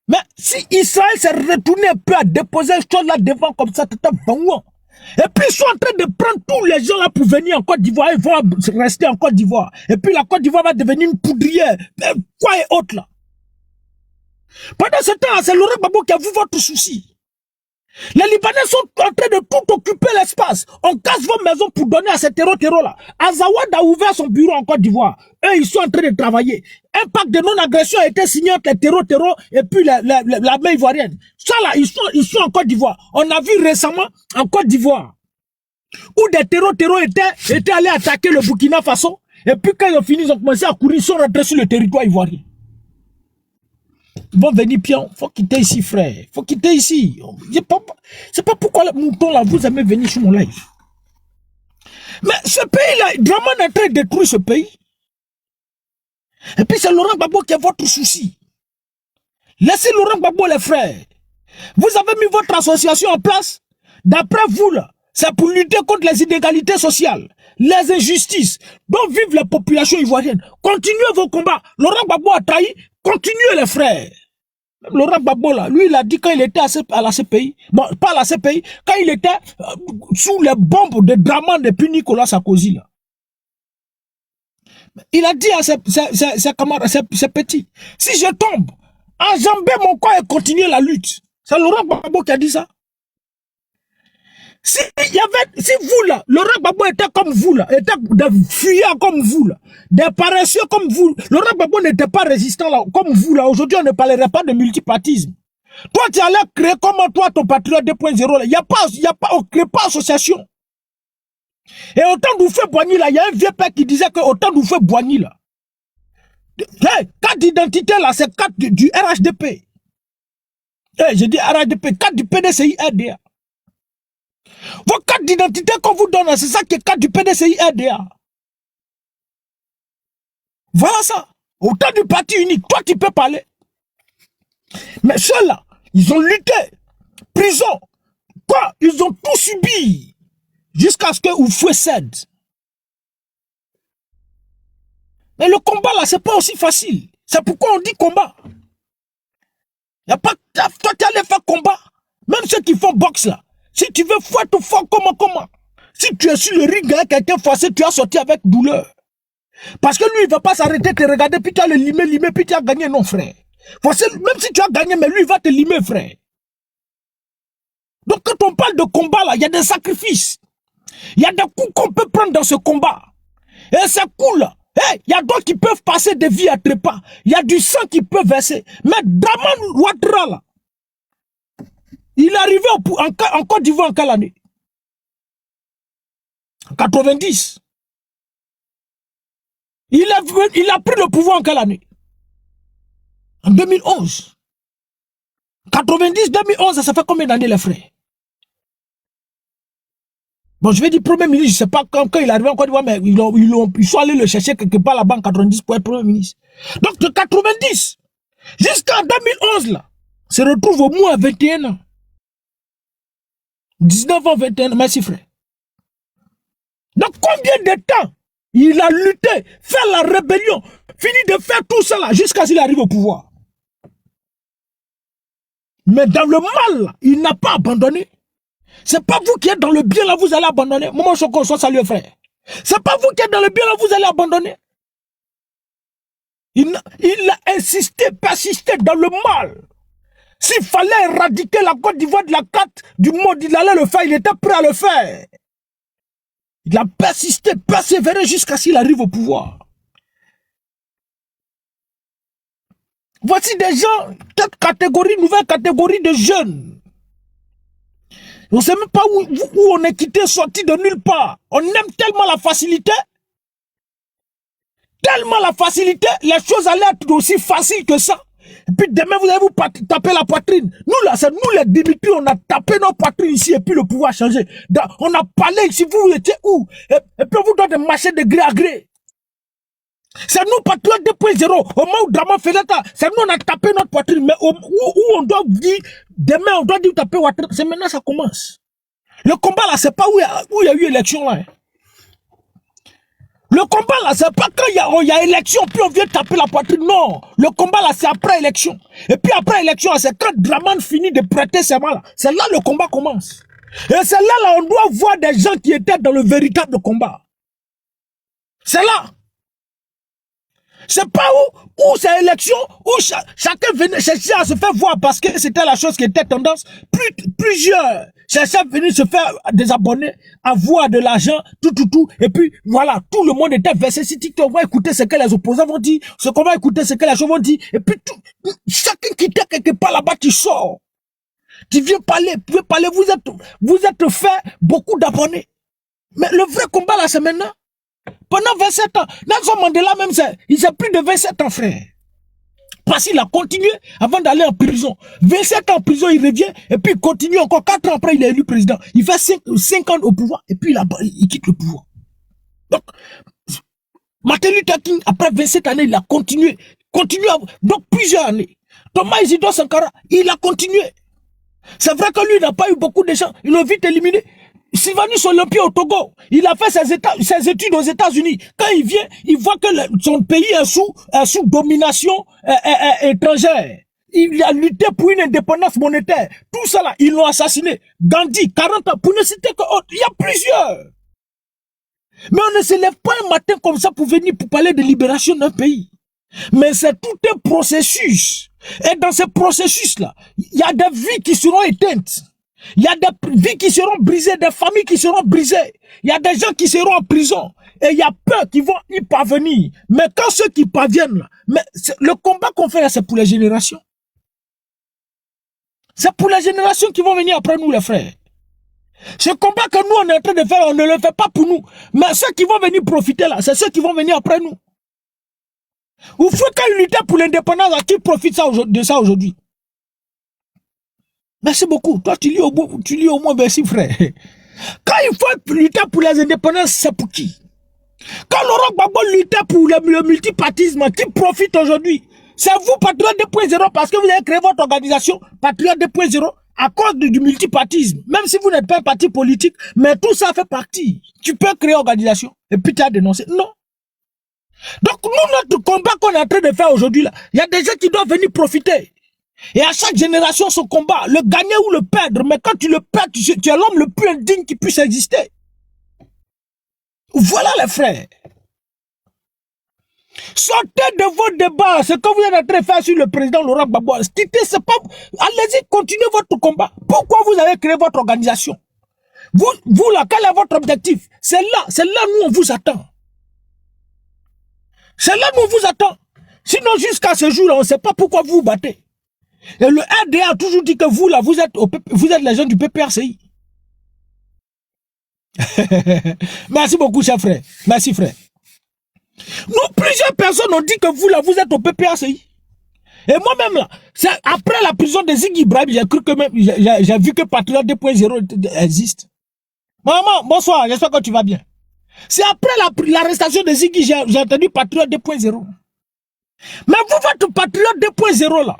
Mais si Israël s'est retourné un peu à déposer une chose là devant comme ça, et puis ils sont en train de prendre tous les gens là pour venir en Côte d'Ivoire, ils vont rester en Côte d'Ivoire. Et puis la Côte d'Ivoire va devenir une poudrière, quoi et autre là. Pendant ce temps, c'est Laurent Gbagbo qui a vu votre souci. Les Libanais sont en train de tout occuper l'espace. On casse vos maisons pour donner à ces terreaux-là. Azawad a ouvert son bureau en Côte d'Ivoire. Eux, ils sont en train de travailler. Un pacte de non-agression a été signé entre les terreaux et puis la main ivoirienne. Ça là, ils sont en Côte d'Ivoire. On a vu récemment en Côte d'Ivoire où des terreaux étaient allés attaquer le Burkina Faso. Et puis quand ils ont fini, ils ont commencé à courir, ils sont rentrés sur le territoire ivoirien. Ils vont venir pion, faut quitter ici, frère. Faut quitter ici. C'est pas pourquoi le mouton là, vous aimez venir sur mon live. Mais ce pays-là, Draman est en train de détruire ce pays. Et puis c'est Laurent Gbagbo qui est votre souci. Laissez Laurent Gbagbo, les frères. Vous avez mis votre association en place. D'après vous, là, c'est pour lutter contre les inégalités sociales, les injustices dont vivent les populations ivoiriennes. Continuez vos combats. Laurent Gbagbo a trahi. Continuez, les frères. Même Laurent Gbagbo, là, lui, il a dit quand il était à la CPI, bon, pas à la CPI, quand il était sous les bombes de Draman et puis Nicolas Sarkozy, là. Il a dit à ses camarades, ses petits, si je tombe enjamber mon corps et continuer la lutte. C'est Laurent Gbagbo qui a dit ça. Si vous là, Laurent Gbagbo était comme vous là, était des fuyards comme vous là, des paresseux comme vous, Laurent Gbagbo n'était pas résistant là, comme vous là, aujourd'hui on ne parlerait pas de multipartisme. Toi tu allais créer comment toi ton patriote 2.0 là, on crée pas association. Et autant d'Oufé Boigny là, il y a un vieux père qui disait que autant d'Oufé Boigny là, hey, carte d'identité là, c'est carte du RHDP. Hey, j'ai dit RHDP, carte du PDCI RDA. Vos cartes d'identité qu'on vous donne, c'est ça qui est carte du PDCI RDA. Voilà ça. Autant du parti unique, toi tu peux parler. Mais ceux-là, ils ont lutté. Prison. Quoi? Ils ont tout subi. Jusqu'à ce que Oufoué cède. Mais le combat là, c'est pas aussi facile. C'est pourquoi on dit combat. Y a pas, toi tu allais faire combat. Même ceux qui font boxe là. Si tu veux fouette ou fort, comment? Si tu es sur le ring, hein, quelqu'un forcé, tu as sorti avec douleur. Parce que lui, il va pas s'arrêter, te regarder, puis tu as le limer, puis tu as gagné, non frère. Forcé, même si tu as gagné, mais lui, il va te limer, frère. Donc quand on parle de combat là, il y a des sacrifices. Il y a des coups qu'on peut prendre dans ce combat. Et ces coups là, hey, il y a d'autres qui peuvent passer des vies à trépas. Il y a du sang qui peut verser. Mais Draman Ouattara là, il est arrivé en Côte d'Ivoire en quelle année? En 90. Il a pris le pouvoir en quelle année? En 2011. 90, 2011, ça fait combien d'années les frères? Bon, je vais dire Premier ministre, je ne sais pas quand il est arrivé en Côte d'Ivoire, mais ils sont allés le chercher quelque part là-bas en 90 pour être Premier ministre. Donc de 90 jusqu'en 2011 là, se retrouve au moins à 21 ans. 19 ans, 21 ans, merci frère. Donc combien de temps il a lutté, fait la rébellion, fini de faire tout ça là, jusqu'à ce qu'il arrive au pouvoir. Mais dans le mal, là, il n'a pas abandonné. C'est pas vous qui êtes dans le bien là, vous allez abandonner. Maman Choco, soit salut frère. C'est pas vous qui êtes dans le bien là, vous allez abandonner. Il a insisté, persisté dans le mal. S'il fallait éradiquer la Côte d'Ivoire de la carte du monde, il allait le faire, il était prêt à le faire. Il a persisté, persévéré jusqu'à ce qu'il arrive au pouvoir. Voici des gens, cette catégorie, nouvelle catégorie de jeunes. On ne sait même pas où on est quitté, sorti de nulle part. On aime tellement la facilité. Tellement la facilité, les choses allaient être aussi faciles que ça. Et puis demain, vous allez vous taper la poitrine. Nous là, c'est nous les Dimitri, on a tapé nos poitrines ici et puis le pouvoir a changé. On a parlé ici, vous étiez où? Et puis on vous donne des marchés de gré à gré. C'est nous, patriotes 2.0. Au moment où Draman faisait ça, c'est nous, on a tapé notre poitrine. Mais où on doit dire, demain, on doit dire taper poitrine. C'est maintenant ça commence. Le combat là, c'est pas où il y a eu élection là. Le combat là, c'est pas quand il y a élection, puis on vient taper la poitrine. Non. Le combat là, c'est après élection. Et puis après élection, c'est quand Draman finit de prêter serment là. C'est là le combat commence. Et c'est là, on doit voir des gens qui étaient dans le véritable combat. C'est là. C'est pas où c'est élection, où chacun venait chercher à se faire voir parce que c'était la chose qui était tendance. Plusieurs cherchaient à venir se faire des abonnés, avoir de l'argent, tout. Et puis, voilà, tout le monde était versé. Si TikTok va écouter ce que les opposants vont dire, ce qu'on va écouter ce que les gens vont dire. Et puis, chacun qui était quelque part là-bas, tu sors. Tu viens parler, vous êtes fait beaucoup d'abonnés. Mais le vrai combat là, c'est maintenant. Pendant 27 ans, Nelson Mandela même, il s'est plus de 27 ans, frère. Parce qu'il a continué avant d'aller en prison. 27 ans en prison, il revient, et puis il continue encore 4 ans après, il est élu président. Il fait 5 ans au pouvoir, et puis il quitte le pouvoir. Donc, Martin Luther King, après 27 années, il a continué. Donc plusieurs années. Thomas Isidore Sankara, il a continué. C'est vrai que lui, il n'a pas eu beaucoup de gens. Ils l'ont vite éliminé. Sylvanus Olympie au Togo, il a fait ses études aux États-Unis. Quand il vient, il voit que son pays est sous domination étrangère. Il a lutté pour une indépendance monétaire. Tout ça là, ils l'ont assassiné. Gandhi, 40 ans, pour ne citer que autre. Il y a plusieurs. Mais on ne se lève pas un matin comme ça pour venir pour parler de libération d'un pays. Mais c'est tout un processus. Et dans ce processus-là, il y a des vies qui seront éteintes. Il y a des vies qui seront brisées, des familles qui seront brisées. Il y a des gens qui seront en prison. Et il y a peu qui vont y parvenir. Mais quand ceux qui parviennent là, mais le combat qu'on fait là, c'est pour les générations. C'est pour les générations qui vont venir après nous, les frères. Ce combat que nous, on est en train de faire, on ne le fait pas pour nous. Mais ceux qui vont venir profiter là, c'est ceux qui vont venir après nous. Ou faut qu'elle lutte pour l'indépendance, à qui profite de ça aujourd'hui? Merci beaucoup. Toi, tu lis au moins merci, frère. Quand il faut lutter pour les indépendances, c'est pour qui? Quand Laurent Gbagbo lutte pour le multipartisme, qui profite aujourd'hui? C'est vous, Patriote 2.0, parce que vous avez créé votre organisation, Patriote 2.0, à cause du multipartisme. Même si vous n'êtes pas un parti politique, mais tout ça fait partie. Tu peux créer organisation, et puis tu as dénoncé. Non. Donc, nous, notre combat qu'on est en train de faire aujourd'hui, là, il y a des gens qui doivent venir profiter. Et à chaque génération, son combat, le gagner ou le perdre. Mais quand tu le perds, tu es l'homme le plus indigne qui puisse exister. Voilà les frères. Sortez de vos débats. Ce que vous êtes en train de faire sur le président Laurent Gbagbo. C'est pas... Allez-y, continuez votre combat. Pourquoi vous avez créé votre organisation? Vous là, quel est votre objectif? C'est là nous on vous attend. C'est là nous on vous attend. Sinon, jusqu'à ce jour-là, on ne sait pas pourquoi vous vous battez. Et le RDA a toujours dit que vous, là, vous êtes les gens du PPRCI. Merci beaucoup, cher frère. Merci, frère. Nous, plusieurs personnes ont dit que vous, là, vous êtes au PPRCI. Et moi-même, là, après la prison de Ziggy Ibrahim, j'ai cru que même, j'ai vu que Patriote 2.0 existe. Maman, bonsoir, j'espère que tu vas bien. C'est après l'arrestation de Ziggy, j'ai entendu Patriote 2.0. Mais vous, votre Patriote 2.0, là,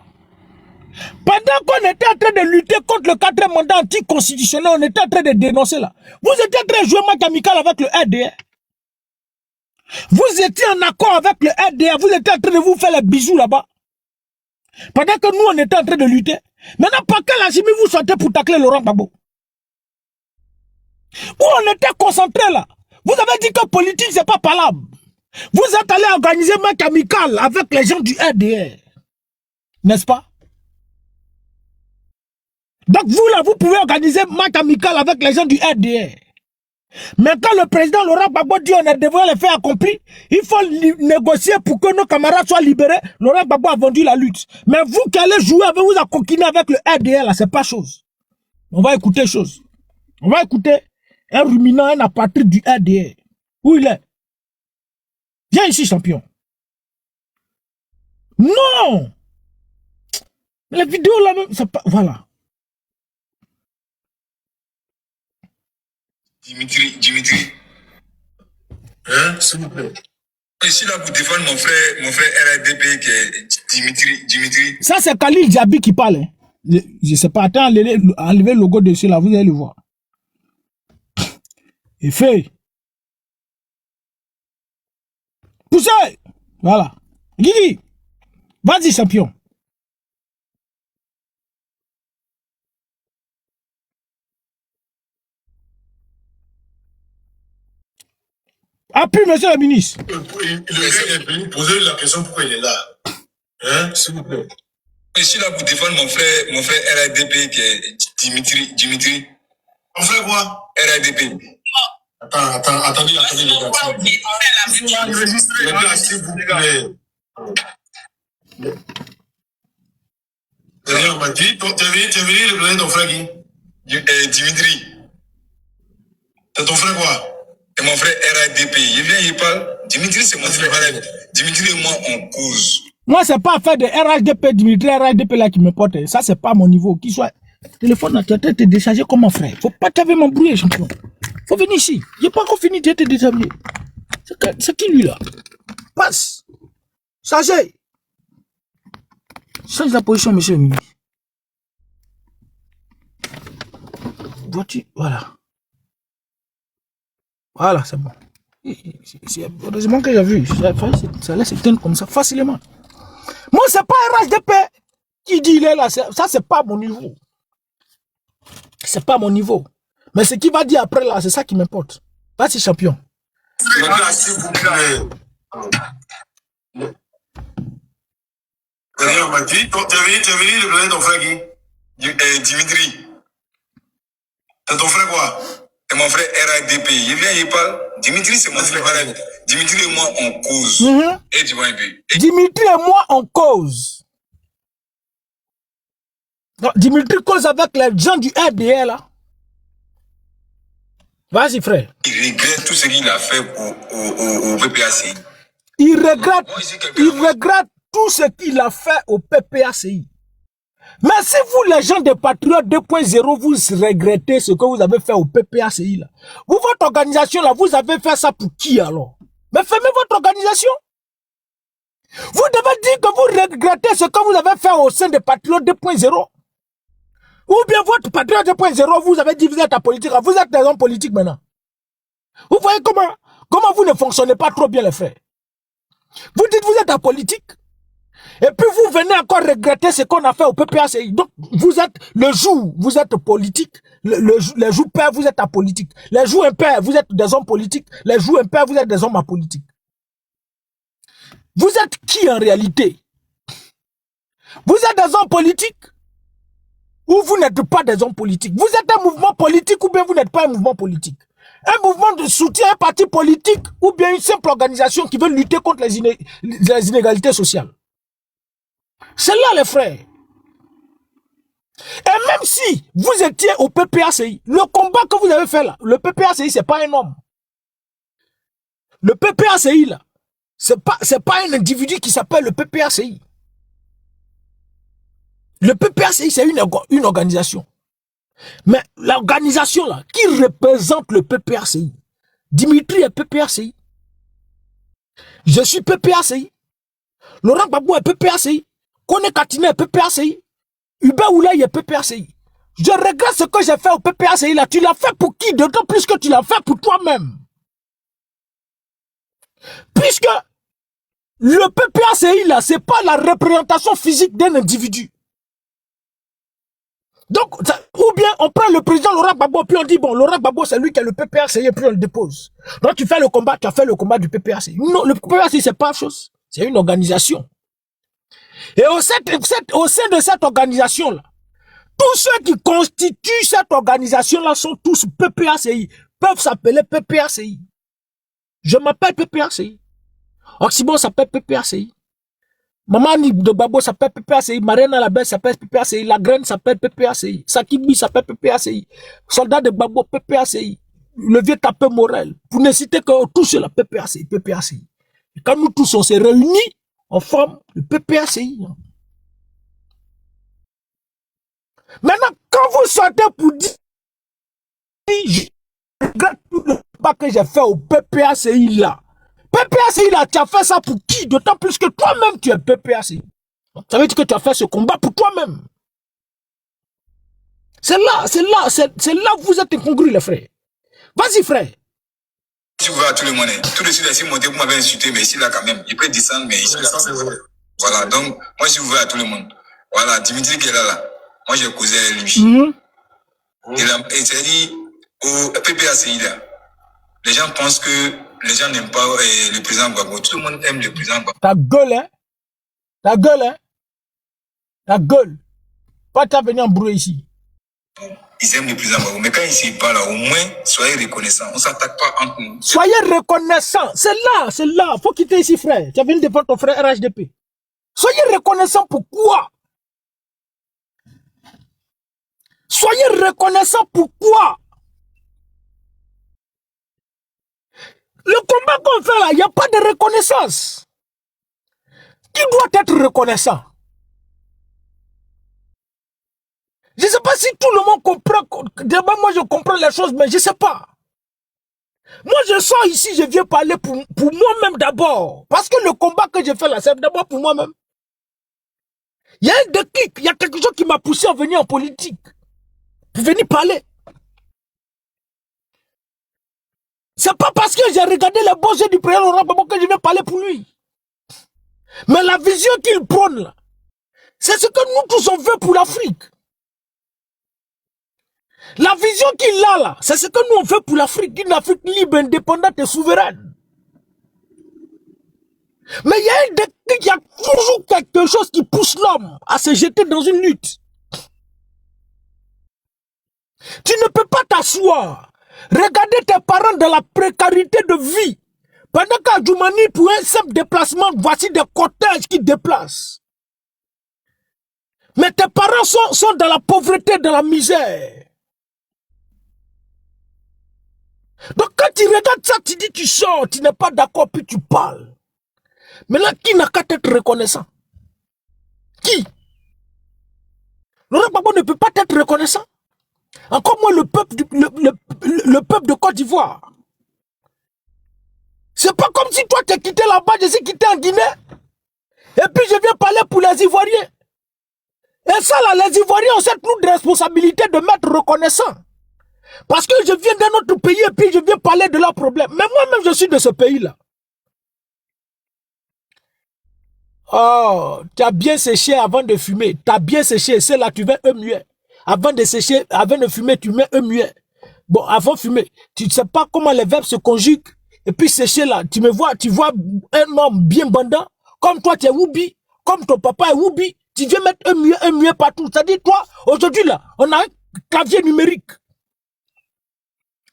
pendant qu'on était en train de lutter contre le 4e mandat anticonstitutionnel, on était en train de dénoncer là. Vous étiez en train de jouer match amical avec le RDR. Vous étiez en accord avec le RDR. Vous étiez en train de vous faire les bisous là-bas. Pendant que nous, on était en train de lutter. Maintenant, par quel agimi vous sortez pour tacler Laurent Gbagbo? Où on était concentré là. Vous avez dit que politique, c'est pas palable. Vous êtes allé organiser match amical avec les gens du RDR. N'est-ce pas? Donc vous là, vous pouvez organiser match amical avec les gens du RDR. Mais quand le président Laurent Gbagbo dit on est devant les faits accomplis, il faut négocier pour que nos camarades soient libérés. Laurent Gbagbo a vendu la lutte. Mais vous qui allez jouer avec vous, à coquiner avec le RDR là, c'est pas chose. On va écouter chose. On va écouter un ruminant, un apatride du RDR. Où il est? Viens ici, champion. Non! La vidéo là même, c'est pas... Voilà. Dimitri. Hein, s'il vous plaît. Je suis là pour défendre mon frère RADP qui est Dimitri. Ça, c'est Khalil Diaby qui parle. Hein. Je sais pas, attends, enlevez le logo dessus là, vous allez le voir. Et fait. Poussez! Voilà. Guigui, vas-y, champion. Appuie, monsieur le ministre. Le gars est venu poser la question pourquoi il est là. Hein, s'il vous plaît. Je suis là pour défendre mon frère RADP qui est Dimitri. Mon frère quoi? RADP. Attendez, les gars. Les gars, s'il vous plaît. D'ailleurs, on m'a dit, tu es venu représenter ton frère qui? Dimitri. C'est ton frère quoi? C'est mon frère RADP. Il vient, il parle. Dimitri, c'est mon frère RADP. Dimitri et moi, on cause. Moi, c'est pas affaire de RADP, Dimitri, RADP là qui me porte. Ça, c'est pas mon niveau. Qu'il soit. Téléphone, tu es en train de te décharger comme un frère. Faut pas t'avoir m'embrouiller, champion. Faut venir ici. J'ai pas encore fini de te déshabiller. C'est qui lui là? Passe. Changez. Change la position, monsieur le ministre. Vois-tu? Voilà. Voilà, c'est bon. Heureusement que j'ai vu. Ça laisse s'éteindre comme ça facilement. Moi, c'est pas RHDP qui dit il est là. Ça, c'est pas mon niveau. C'est pas mon niveau. Mais ce qu'il va dire après là, c'est ça qui m'importe. Vas-y, champion. Tu es venu le donner ton frère qui? Dimitri. C'est ton frère quoi? C'est mon frère RADP. Il vient, il parle. Dimitri, c'est mon frère RADP. Dimitri et moi, on cause. Et tu vois un peu. Dimitri et moi, on cause. Non, Dimitri cause avec les gens du RDR là. Vas-y, frère. Il regrette tout ce qu'il a fait au PPACI. Il regrette tout ce qu'il a fait au PPACI. Mais si vous, les gens des Patriotes 2.0, vous regrettez ce que vous avez fait au PPACI là, vous, votre organisation là, vous avez fait ça pour qui alors? Mais fermez votre organisation. Vous devez dire que vous regrettez ce que vous avez fait au sein des Patriotes 2.0. Ou bien votre Patriote 2.0, vous avez dit vous êtes apolitique, vous êtes des hommes politiques maintenant. Vous voyez comment vous ne fonctionnez pas trop bien les frères. Vous dites vous êtes apolitique. Et puis vous venez encore regretter ce qu'on a fait au PPACI. Donc vous êtes, le jour vous êtes politique, les jours pairs vous êtes apolitique. Les jours impairs vous êtes des hommes politiques. Les jours impairs vous êtes des hommes apolitiques. Vous êtes qui en réalité? Vous êtes des hommes politiques ou vous n'êtes pas des hommes politiques? Vous êtes un mouvement politique ou bien vous n'êtes pas un mouvement politique? Un mouvement de soutien, un parti politique ou bien une simple organisation qui veut lutter contre les inégalités sociales? C'est là les frères. Et même si vous étiez au PPACI, le combat que vous avez fait là, le PPACI c'est pas un homme. Le PPACI là, c'est pas un individu qui s'appelle le PPACI. Le PPACI c'est une organisation. Mais l'organisation là, qui représente le PPACI? Dimitri est PPACI. Je suis PPACI. Laurent Gbagbo est PPACI. Kone Katine est PPACI. Hubert Oulay est PPACI. Je regrette ce que j'ai fait au PPACI là. Tu l'as fait pour qui? D'autant plus que tu l'as fait pour toi-même. Puisque le PPACI là, c'est pas la représentation physique d'un individu. Donc, ou bien on prend le président Laurent Gbagbo, puis on dit, bon, Laurent Gbagbo, c'est lui qui a le PPACI, et puis on le dépose. Donc, tu fais le combat, tu as fait le combat du PPACI. Non, le PPACI, c'est pas chose. C'est une organisation. Et au sein de cette organisation-là, tous ceux qui constituent cette organisation-là sont tous PPACI, peuvent s'appeler PPACI. Je m'appelle PPACI. Oxybon s'appelle PPACI. Maman de Gbagbo s'appelle PPACI, Marina Labelle s'appelle PPACI, La Graine s'appelle PPACI, Sakibi s'appelle PPACI, Soldat de Gbagbo PPACI, le vieux tapeur Morel, pour ne citer que tous ceux-là, PPACI. Et quand nous tous on s'est réunis, on forme le PPACI. Maintenant, quand vous sortez pour dire, je regrette tout le combat que j'ai fait au PPACI là. PPACI là, tu as fait ça pour qui? D'autant plus que toi-même tu es PPACI. Ça veut dire que tu as fait ce combat pour toi-même. C'est là que vous êtes incongrus les frères. Vas-y frère. Si vous voulez à tout le monde, tout de suite, si monter, vous m'avez insulté, mais ici là quand même, il peut descendre, mais ici là. Voilà, donc, moi je vous veux à tout le monde. Voilà, Dimitri qui est là, moi j'ai causé avec lui. Et c'est dit, au PPACI là, les gens pensent que les gens n'aiment pas le président Gbagbo. Tout le monde aime le président Gbagbo. Ta gueule, hein? Ta gueule, hein? Ta gueule. Pas t'as venu embrouiller ici. Ils aiment le président Gbagbo. Mais quand ils s'y parlent, au moins, soyez reconnaissants. On ne s'attaque pas entre nous. Soyez reconnaissants. C'est là. Faut quitter ici, frère. Tu as venu défendre ton frère RHDP. Soyez reconnaissants pourquoi? Soyez reconnaissants pourquoi? Le combat qu'on fait là, il n'y a pas de reconnaissance. Qui doit être reconnaissant? Je ne sais pas si tout le monde comprend. D'abord, moi, je comprends les choses, mais je ne sais pas. Moi, je sors ici, je viens parler pour moi-même d'abord. Parce que le combat que j'ai fait là, c'est d'abord pour moi-même. Il y a un déclic, il y a quelque chose qui m'a poussé à venir en politique. Pour venir parler. C'est pas parce que j'ai regardé les beaux yeux du président Laurent Gbagbo que je vais parler pour lui. Mais la vision qu'il prône là, c'est ce que nous tous on veut pour l'Afrique. La vision qu'il a là, c'est ce que nous on veut pour l'Afrique, une Afrique libre, indépendante et souveraine. Mais il y a toujours quelque chose qui pousse l'homme à se jeter dans une lutte. Tu ne peux pas t'asseoir, regarder tes parents dans la précarité de vie. Pendant qu'à Djoumani, pour un simple déplacement, voici des cortèges qui déplacent. Mais tes parents sont dans la pauvreté, dans la misère. Donc quand tu regardes ça, tu dis tu sors, tu n'es pas d'accord, puis tu parles. Mais là, qui n'a qu'à être reconnaissant? Qui? Laurent Gbagbo ne peut pas être reconnaissant. Encore moins le peuple de Côte d'Ivoire. C'est pas comme si toi t'es quitté là-bas, je suis quitté en Guinée. Et puis je viens parler pour les Ivoiriens. Et ça là, les Ivoiriens ont cette lourde responsabilité de m'être reconnaissants. Parce que je viens d'un autre pays et puis je viens parler de leurs problèmes. Mais moi-même je suis de ce pays-là. Oh, tu as bien séché avant de fumer. Tu as bien séché, c'est là tu mets un muet. Avant de sécher, avant de fumer, tu mets un muet. Bon, avant de fumer, tu ne sais pas comment les verbes se conjuguent. Et puis sécher là, tu vois un homme bien bandant, comme toi tu es Woubi, comme ton papa est Woubi, tu viens mettre un muet partout. C'est-à-dire toi, aujourd'hui là, on a un clavier numérique.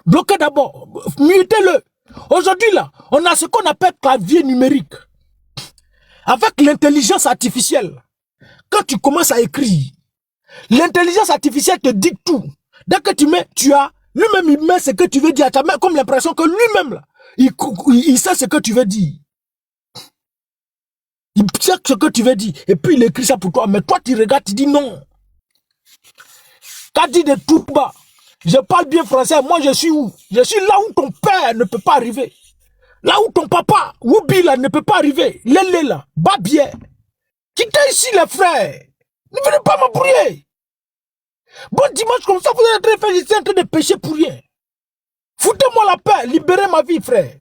Bloquez d'abord, mutez-le. Aujourd'hui là, on a ce qu'on appelle clavier numérique. Avec l'intelligence artificielle, quand tu commences à écrire, l'intelligence artificielle te dit tout. Dès que tu mets, lui-même il met ce que tu veux dire. Tu as comme l'impression que lui-même là, il sait ce que tu veux dire. Il sait ce que tu veux dire. Et puis il écrit ça pour toi. Mais toi tu regardes, tu dis non. Qu'a dit de tout bas. Je parle bien français. Moi je suis où? Je suis là où ton père ne peut pas arriver. Là où ton papa, Woubi là, ne peut pas arriver. Lélé là, Babier. Quittez ici les frères. Ne venez pas m'embrouiller. Bon dimanche comme ça, vous êtes en train de pécher pour rien. Foutez-moi la paix, libérez ma vie, frère.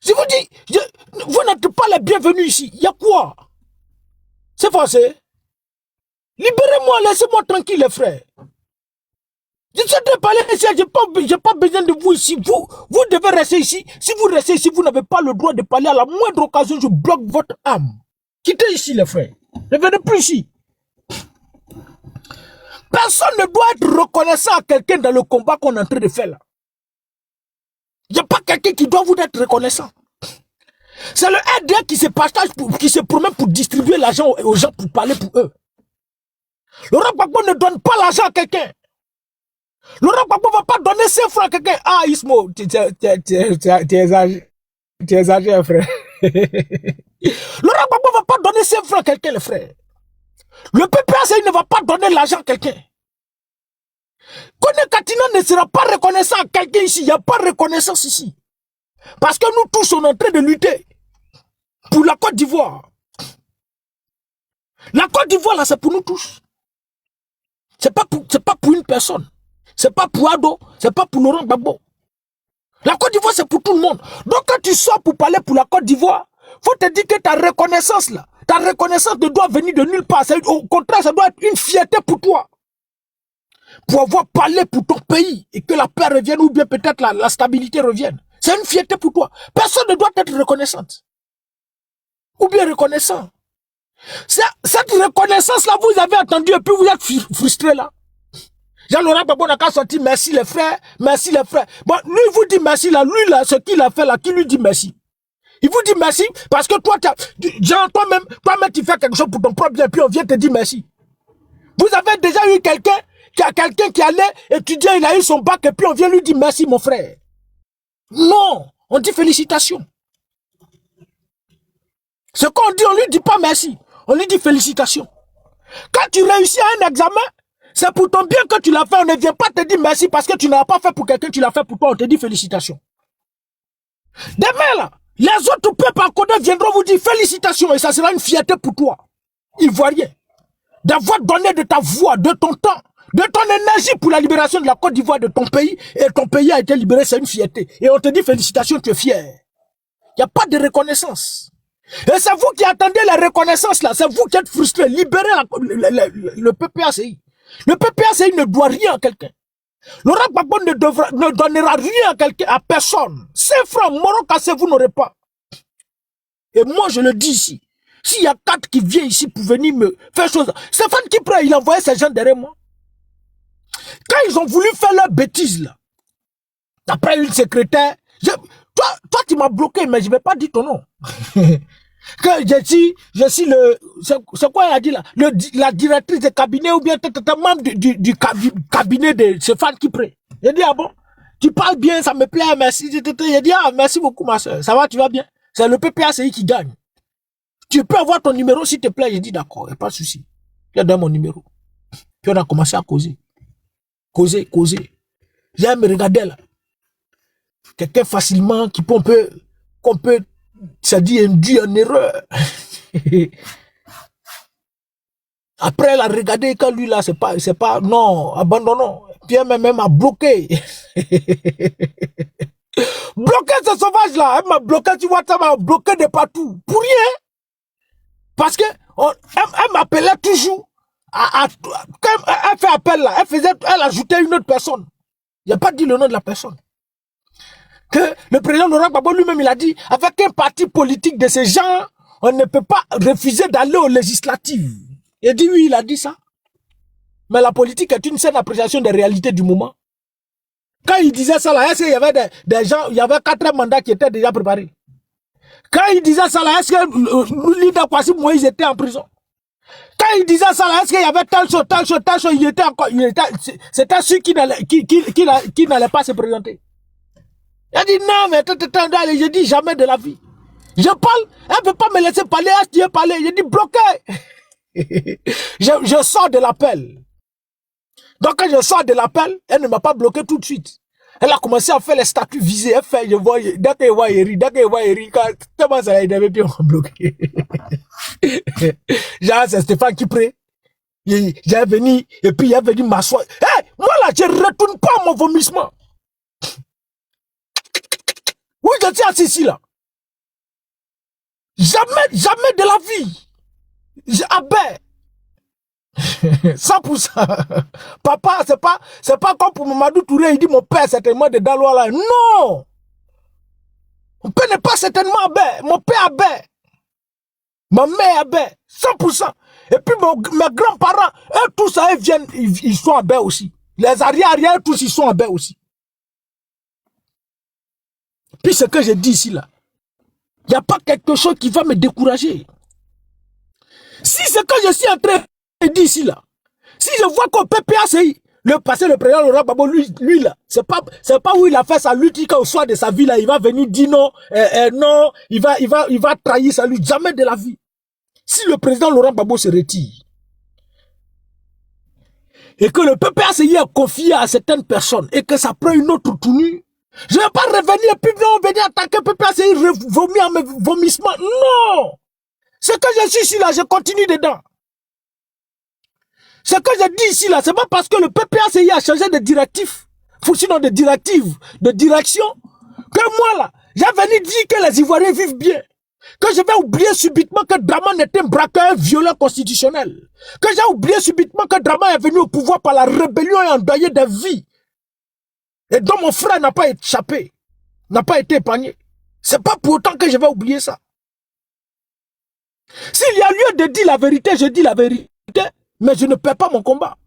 Je vous dis, vous n'êtes pas les bienvenus ici. Il y a quoi? C'est forcé. Libérez-moi, laissez-moi tranquille, les frères. Je suis en train de parler ici, j'ai pas besoin de vous ici. Vous devez rester ici. Si vous restez ici, vous n'avez pas le droit de parler. À la moindre occasion, je bloque votre âme. Quittez ici, les frères. Ne venez plus ici. Personne ne doit être reconnaissant à quelqu'un dans le combat qu'on est en train de faire là. Il n'y a pas quelqu'un qui doit vous être reconnaissant. C'est le RDA qui se partage, qui se promène pour distribuer l'argent aux gens pour parler pour eux. Laurent Gbagbo ne donne pas l'argent à quelqu'un. Laurent Gbagbo ne va pas donner 5 francs à quelqu'un. Ah, Ismo, tu exagères, frère. Laurent Gbagbo ne va pas donner 5 francs à quelqu'un, le frère. Le PPAC ne va pas donner l'argent à quelqu'un. Kone Katina ne sera pas reconnaissant à quelqu'un ici. Il n'y a pas de reconnaissance ici. Parce que nous tous, on est en train de lutter pour la Côte d'Ivoire. La Côte d'Ivoire, là, c'est pour nous tous. C'est pas pour une personne. C'est pas pour Ado. C'est pas pour Laurent Gbagbo. La Côte d'Ivoire, c'est pour tout le monde. Donc, quand tu sors pour parler pour la Côte d'Ivoire, faut te dire que ta reconnaissance, là, ta reconnaissance ne doit venir de nulle part. Au contraire, ça doit être une fierté pour toi. Pour avoir parlé pour ton pays et que la paix revienne ou bien peut-être la stabilité revienne. C'est une fierté pour toi. Personne ne doit être reconnaissante. Ou bien reconnaissant. Cette reconnaissance-là, vous avez attendu et puis vous êtes frustré là. Jean-Laurent Gbagbo n'a qu'à sortir merci les frères, merci les frères. Bon, lui, il vous dit merci là, lui là, ce qu'il a fait là, qui lui dit merci? Il vous dit merci parce que toi, toi-même, tu fais quelque chose pour ton propre bien, puis on vient te dire merci. Vous avez déjà eu quelqu'un qui allait étudier, il a eu son bac et puis on vient lui dire merci mon frère. Non, on dit félicitations. Ce qu'on dit, on lui dit pas merci, on lui dit félicitations. Quand tu réussis à un examen, c'est pour ton bien que tu l'as fait, on ne vient pas te dire merci parce que tu n'as pas fait pour quelqu'un, tu l'as fait pour toi, on te dit félicitations. Demain là, les autres peuples en Côte viendront vous dire félicitations et ça sera une fierté pour toi, Ivoirien, d'avoir donné de ta voix, de ton temps, de ton énergie pour la libération de la Côte d'Ivoire, de ton pays, et ton pays a été libéré, c'est une fierté. Et on te dit félicitations, tu es fier. Il n'y a pas de reconnaissance. Et c'est vous qui attendez la reconnaissance là, c'est vous qui êtes frustrés, libérez le PPACI. Le PPACI ne doit rien à quelqu'un. Laurent Gbagbo ne donnera rien à quelqu'un, à personne. 5 francs, Moro cassé, vous n'aurez pas. Et moi, je le dis ici. S'il y a 4 qui viennent ici pour venir me faire chose, Stéphane Kipre, il envoyait ces gens derrière moi. Quand ils ont voulu faire leur bêtise, là, après une secrétaire, toi, tu m'as bloqué, mais je ne vais pas dire ton nom. Que je suis le, c'est quoi elle a dit là? La directrice de cabinet ou bien membre du cabinet de Stéphane Kipre. J'ai dit, ah bon? Tu parles bien, ça me plaît, merci. J'ai dit, ah, merci beaucoup, ma soeur. Ça va, tu vas bien? C'est le PPACI qui gagne. Tu peux avoir ton numéro, s'il te plaît. J'ai dit, d'accord, il n'y a pas de souci. J'ai donné mon numéro. Puis on a commencé à causer. Causer. J'ai me regardé là. Quelqu'un facilement qu'on peut, c'est-à-dire induire en erreur. Après, elle a regardé quand lui là, c'est pas, non, abandonnons. Puis elle même a bloqué. Bloqué ce sauvage là. Elle m'a bloqué, tu vois, ça m'a bloqué de partout. Pour rien. Parce que, elle m'appelait toujours. Quand elle fait appel là, elle ajoutait une autre personne. Il n'a pas dit le nom de la personne. Que le président Laurent Gbagbo lui-même, il a dit, avec un parti politique de ces gens, on ne peut pas refuser d'aller aux législatives. Il dit oui, il a dit ça. Mais la politique est une saine appréciation des réalités du moment. Quand il disait ça là, est-ce qu'il y avait des gens, il y avait 4 mandats qui étaient déjà préparés. Quand il disait ça là, est-ce que Lida Kwasi Moïse était en prison? Quand il disait ça là, est-ce qu'il y avait telle chose, il était encore, c'était celui qui n'allait pas se présenter. Il a dit non, mais je dis jamais de la vie. Je parle, elle ne veut pas me laisser parler, elle veut parler. Je dis bloqué. je sors de l'appel. Donc quand je sors de l'appel, elle ne m'a pas bloqué tout de suite. Elle a commencé à faire les statuts visés. Elle fait, je vois, dès qu'elle voit Eri, tellement ça a été bien bloqué. Genre, c'est Stéphane Kipre. J'ai venu, et puis il est venu m'asseoir. Hey, moi là, je ne retourne pas à mon vomissement. Oui, je suis assis ici là. Jamais de la vie. J'abais. 100%. Papa, c'est pas comme pour Mamadou Touré, il dit mon père certainement de Daloa là. Non. Mon père n'est pas certainement abais. Mon père abais. Ma mère abais. 100%. Et puis mes grands-parents, eux tous, ils viennent, ils sont abais aussi. Les arrière, tous, ils sont abais aussi. Puis ce que je dis ici là, il n'y a pas quelque chose qui va me décourager. Si ce que je suis en train de dire ici là, si je vois qu'au PPACI, le président Laurent Gbagbo, lui là, c'est pas où il a fait sa lutte au soir de sa vie là, il va venir dire non, non, il va trahir sa lutte, jamais de la vie. Si le président Laurent Gbagbo se retire, et que le PPACI est confié à certaines personnes, et que ça prend une autre tournure, je ne vais pas revenir et puis venir attaquer PPACI, vomir mes vomissements. Non! Ce que je suis ici là, je continue dedans. Ce que je dis ici là, c'est pas parce que le PPACI a changé de directif, sinon de directive, de direction, que moi là, j'ai venu dire que les Ivoiriens vivent bien. Que je vais oublier subitement que Draman était un braqueur violent constitutionnel. Que j'ai oublié subitement que Draman est venu au pouvoir par la rébellion et endeuillé des vies. Et dont mon frère n'a pas échappé, n'a pas été épargné. C'est pas pour autant que je vais oublier ça. S'il y a lieu de dire la vérité, je dis la vérité, mais je ne perds pas mon combat.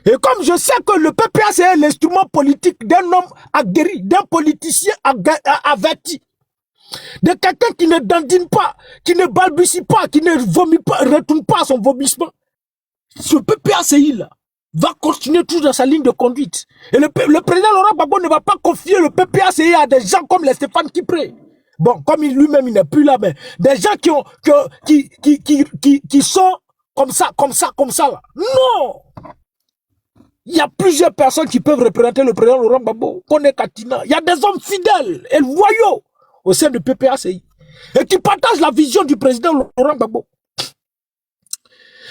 Et comme je sais que le PPA, c'est l'instrument politique d'un homme aguerri, d'un politicien averti, de quelqu'un qui ne dandine pas, qui ne balbutie pas, qui ne vomit pas, retourne pas à son vomissement, ce PPACI là va continuer toujours dans sa ligne de conduite. Et le président Laurent Gbagbo ne va pas confier le PPACI à des gens comme les Stéphane Kipre. Bon, comme lui-même il n'est plus là, mais des gens qui sont comme ça là. Non! Il y a plusieurs personnes qui peuvent représenter le président Laurent Gbagbo. Kone Katina. Il y a des hommes fidèles et loyaux au sein du PPACI et qui partagent la vision du président Laurent Gbagbo.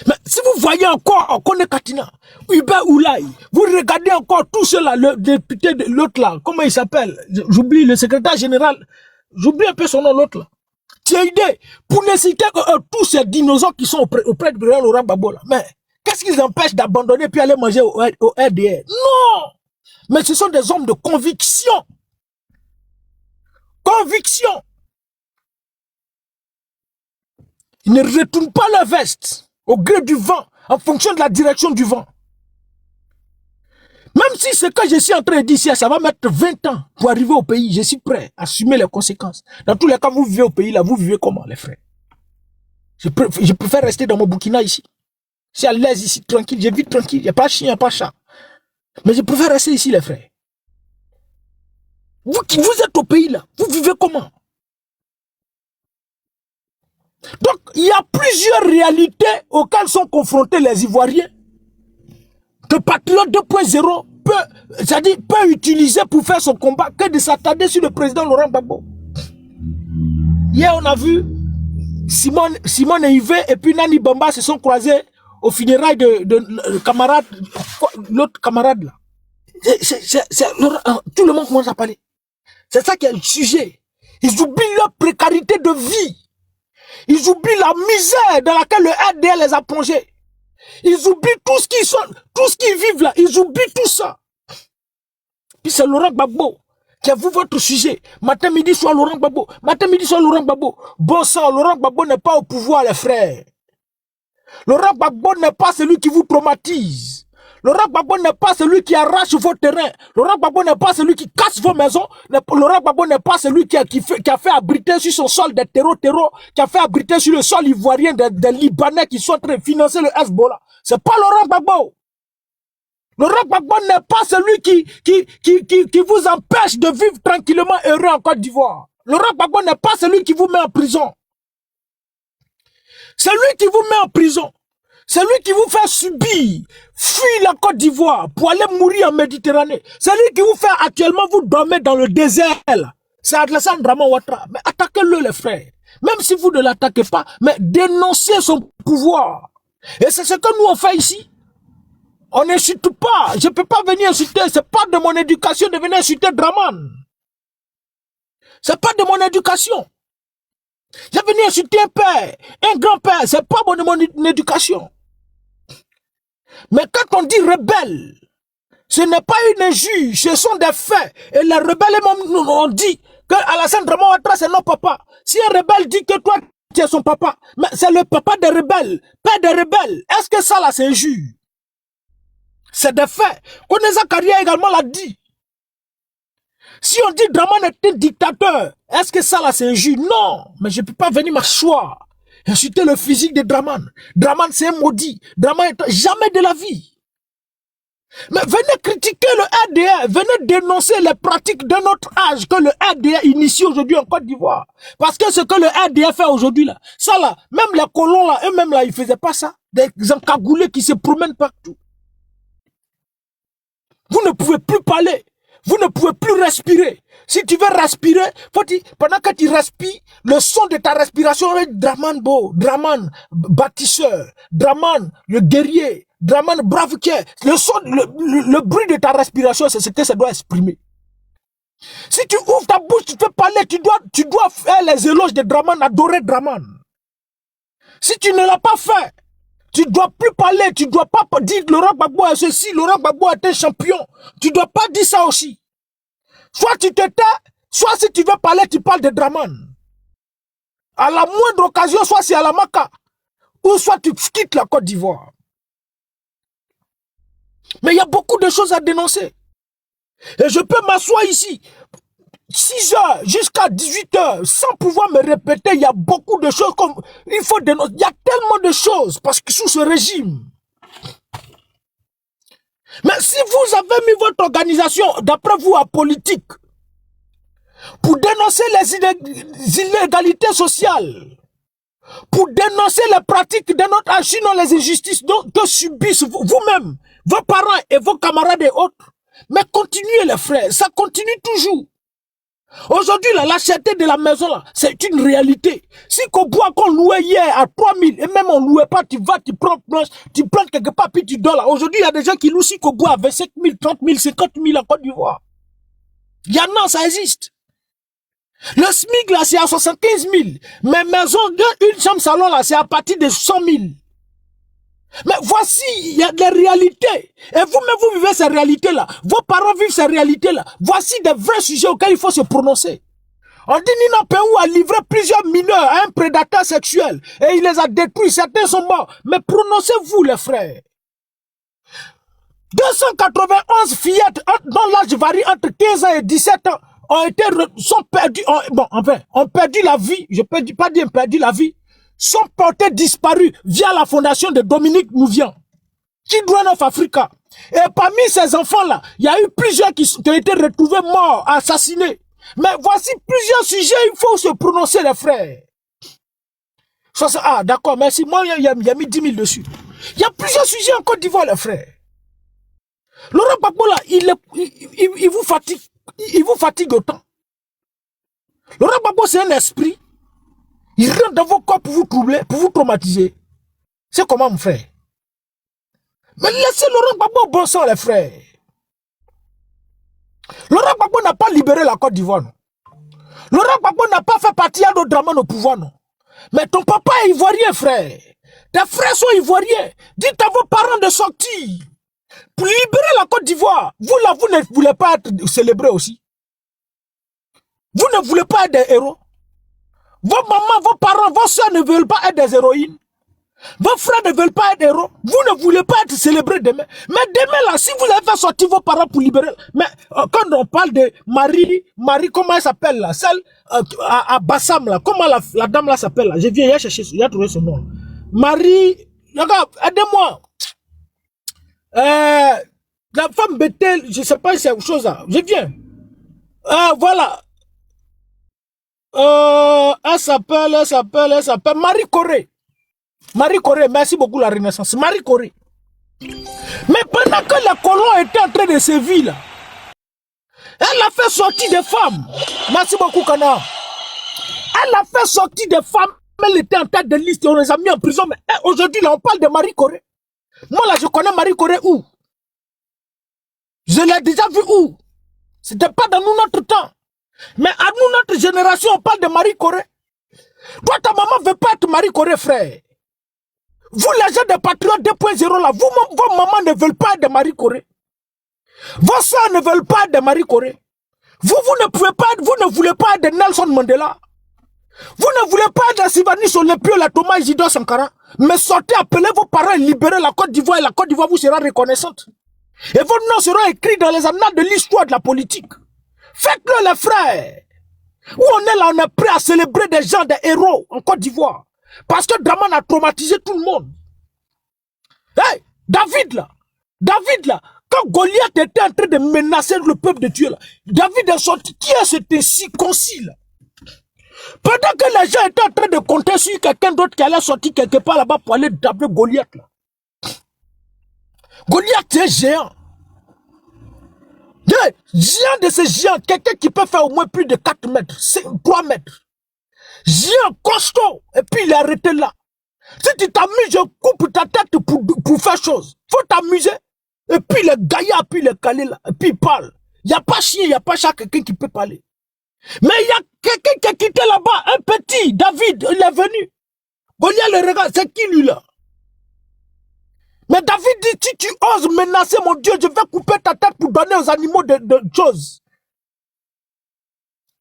Mais si vous voyez encore Kone Katina, Hubert Oulaye, vous regardez encore tout cela, le député de l'autre là, comment il s'appelle? J'oublie le secrétaire général, j'oublie un peu son nom l'autre là. Tu as idée, pour ne citer que tous ces dinosaures qui sont auprès du président Laurent Gbagbo là, mais qu'est-ce qui les empêche d'abandonner puis aller manger au RDR? Non! Mais ce sont des hommes de conviction. Conviction. Ils ne retournent pas leur veste au gré du vent, en fonction de la direction du vent. Même si ce que je suis en train de dire ici, ça va mettre 20 ans pour arriver au pays, je suis prêt à assumer les conséquences. Dans tous les cas, vous vivez au pays là, vous vivez comment, les frères? Je préfère rester dans mon Burkina ici. Je suis à l'aise ici, tranquille, je vis tranquille, il n'y a pas chien, il n'y a pas chat. Mais je préfère rester ici, les frères. Vous qui vous êtes au pays là, vous vivez comment? Donc, il y a plusieurs réalités auxquelles sont confrontés les Ivoiriens que Patriote 2.0 peut utiliser pour faire son combat que de s'attarder sur le président Laurent Gbagbo. Hier, on a vu Simone et Yves et puis Nani Bamba se sont croisés au funérailles de camarade, l'autre camarade là. Tout le monde commence à parler. C'est ça qui est le sujet. Ils oublient leur précarité de vie. Ils oublient la misère dans laquelle le RDL les a plongés. Ils oublient tout ce qu'ils vivent là. Ils oublient tout ça. Puis c'est Laurent Gbagbo qui a vu votre sujet. Matin, midi, soir, Laurent Gbagbo. Matin, midi, soir, Laurent Gbagbo. Bon sang, Laurent Gbagbo n'est pas au pouvoir, les frères. Laurent Gbagbo n'est pas celui qui vous traumatise. Laurent Gbagbo n'est pas celui qui arrache vos terrains. Laurent Gbagbo n'est pas celui qui casse vos maisons. Laurent Gbagbo n'est pas celui qui a fait abriter sur son sol des terreaux, qui a fait abriter sur le sol ivoirien des Libanais qui sont en train de financer le Hezbollah. C'est pas Laurent Gbagbo. Laurent Gbagbo n'est pas celui qui vous empêche de vivre tranquillement heureux en Côte d'Ivoire. Laurent Gbagbo n'est pas celui qui vous met en prison. Celui qui vous met en prison, celui qui vous fait subir, fuir la Côte d'Ivoire pour aller mourir en Méditerranée, celui qui vous fait actuellement vous dormir dans le désert, c'est Alassane Draman Ouattara. Mais attaquez-le les frères. Même si vous ne l'attaquez pas, mais dénoncez son pouvoir. Et c'est ce que nous on fait ici. On n'insulte pas. Je ne peux pas venir insulter. C'est pas de mon éducation de venir insulter Draman. C'est pas de mon éducation. J'ai venu insulter un père, un grand-père. C'est pas de mon éducation. Mais quand on dit rebelle, ce n'est pas une injure, ce sont des faits. Et les rebelles, on dit que Alassane Draman Ouattara, c'est notre papa. Si un rebelle dit que toi, tu es son papa, mais c'est le papa des rebelles, père des rebelles. Est-ce que ça, là, c'est injure? C'est des faits. Koneza Karia également l'a dit. Si on dit Draman est un dictateur, est-ce que ça, là, c'est injure? Non, mais je ne peux pas venir m'asseoir. Insulter le physique de Draman. Draman, c'est un maudit. Draman est jamais de la vie. Mais venez critiquer le RDA, venez dénoncer les pratiques de notre âge que le RDA initie aujourd'hui en Côte d'Ivoire. Parce que ce que le RDA fait aujourd'hui là, ça là, même les colons là, eux-mêmes là, ils faisaient pas ça. Des encagoulés qui se promènent partout. Vous ne pouvez plus parler. Vous ne pouvez plus respirer. Si tu veux respirer, pendant que tu respires, le son de ta respiration est Draman beau, Draman bâtisseur, Draman le guerrier, Draman brave qui est. Le son, le bruit de ta respiration, c'est ce que ça doit exprimer. Si tu ouvres ta bouche, tu peux parler, tu dois faire les éloges de Draman, adorer Draman. Si tu ne l'as pas fait, tu ne dois plus parler, tu ne dois pas dire Laurent Gbagbo est ceci, Laurent Gbagbo est un champion. Tu ne dois pas dire ça aussi. Soit tu te tais, soit si tu veux parler, tu parles de Draman. À la moindre occasion, soit c'est à la Maka, ou soit tu quittes la Côte d'Ivoire. Mais il y a beaucoup de choses à dénoncer. Et je peux m'asseoir ici, 6 heures jusqu'à 18 heures, sans pouvoir me répéter, il y a beaucoup de choses comme, il faut dénoncer, il y a tellement de choses, parce que sous ce régime. Mais si vous avez mis votre organisation, d'après vous, à politique, pour dénoncer les inégalités sociales, pour dénoncer les pratiques de notre âge, sinon les injustices que subissent vous-même, vos parents et vos camarades et autres, mais continuez les frères, ça continue toujours. Aujourd'hui, la cherté de la maison, là, c'est une réalité. Si qu'on boit qu'on louait hier à 3 000, et même on louait pas, tu vas, tu prends quelque part, puis tu dors là. Aujourd'hui, il y a des gens qui louent si qu'on boit à 25 000, 30 000, 50 000 en Côte d'Ivoire. Il y en a, ça existe. Le SMIC, là, c'est à 75 000. Mais maison, une chambre salon, là, c'est à partir de 100 000. Mais voici, il y a des réalités. Et vous-même, vous vivez ces réalités-là. Vos parents vivent ces réalités-là. Voici des vrais sujets auxquels il faut se prononcer. On dit Nina Peou a livré plusieurs mineurs à un prédateur sexuel et il les a détruits, certains sont morts. Mais prononcez-vous les frères. 291 fillettes dont l'âge varie entre 15 ans et 17 ans sont perdues, ont perdu la vie, je peux pas dire perdu la vie, sont portées disparues via la fondation de Dominique Mouvian, Children of Africa. Et parmi ces enfants-là, il y a eu plusieurs qui ont été retrouvés morts, assassinés. Mais voici plusieurs sujets, il faut se prononcer les frères. Ah d'accord, merci, moi il y a mis 10 000 dessus. Il y a plusieurs sujets en Côte d'Ivoire les frères. Laurent Gbagbo là, il vous fatigue autant. Laurent Gbagbo c'est un esprit. Il rentre dans vos corps pour vous troubler, pour vous traumatiser. C'est comment mon frère? Mais laissez Laurent Gbagbo bon sang les frères. Laurent Gbagbo n'a pas libéré la Côte d'Ivoire. Laurent Gbagbo n'a pas fait partie à d'autres drames au pouvoir. Non. Mais ton papa est ivoirien frère. Tes frères sont ivoiriens. Dites à vos parents de sortir. Pour libérer la Côte d'Ivoire, vous là, vous ne voulez pas être célébré aussi. Vous ne voulez pas être des héros. Vos mamans, vos parents, vos soeurs ne veulent pas être des héroïnes. Vos frères ne veulent pas être héros. Vous ne voulez pas être célébrés demain. Mais demain là, si vous avez fait sortir vos parents pour libérer... Mais quand on parle de Marie, comment elle s'appelle là? Celle à Bassam là. Comment la dame là s'appelle là? Je viens, il a trouvé son nom. Marie... Regarde, aidez-moi. La femme Bethel, je sais pas si c'est autre chose là. Je viens. Voilà. Elle s'appelle Marie Corée. Marie Corée, merci beaucoup la Renaissance. Marie Corée. Mais pendant que les colons étaient en train de sévir là, elle a fait sortir des femmes. Merci beaucoup Kana. Elle a fait sortir des femmes. Elle était en tête de liste et on les a mis en prison. Mais aujourd'hui là, on parle de Marie Corée. Moi là, je connais Marie Corée où? Je l'ai déjà vu où? C'était pas dans nous notre temps. Mais à nous, notre génération, on parle de Marie Corée. Toi, ta maman veut pas être Marie Corée, frère. Vous, les gens des patriotes 2.0 là, vos mamans ne veulent pas être de Marie Corée. Vos soeurs ne veulent pas être de Marie Corée. Vous ne pouvez pas être, vous ne voulez pas être de Nelson Mandela. Vous ne voulez pas être de Sylvanie Solepio, la Thomas Isidore Sankara. Mais sortez, appelez vos parents et libérez la Côte d'Ivoire et la Côte d'Ivoire vous sera reconnaissante. Et vos noms seront écrits dans les annales de l'histoire de la politique. Faites-le les frères. Où on est là, on est prêt à célébrer des gens, des héros en Côte d'Ivoire. Parce que Draman a traumatisé tout le monde. Hey, David là, quand Goliath était en train de menacer le peuple de Dieu là, David est sorti, qui est cet incirconcis là? Pendant que les gens étaient en train de compter sur quelqu'un d'autre qui allait sortir quelque part là-bas pour aller taper Goliath là. Goliath c'est un géant. Géant de ces géants, quelqu'un qui peut faire au moins plus de 4 mètres, 3 mètres. Géant costaud, et puis il est arrêté là. Si tu t'amuses, je coupe ta tête pour faire chose. Faut t'amuser. Et puis le gaillard, puis le calé là, et puis il parle. Il n'y a pas chien, il n'y a pas chat, quelqu'un qui peut parler. Mais il y a quelqu'un qui a quitté là-bas, un petit, David, il est venu. Goliath le regarde, c'est qui lui là? Mais David dit, si tu oses menacer mon Dieu, je vais couper ta tête pour donner aux animaux de choses.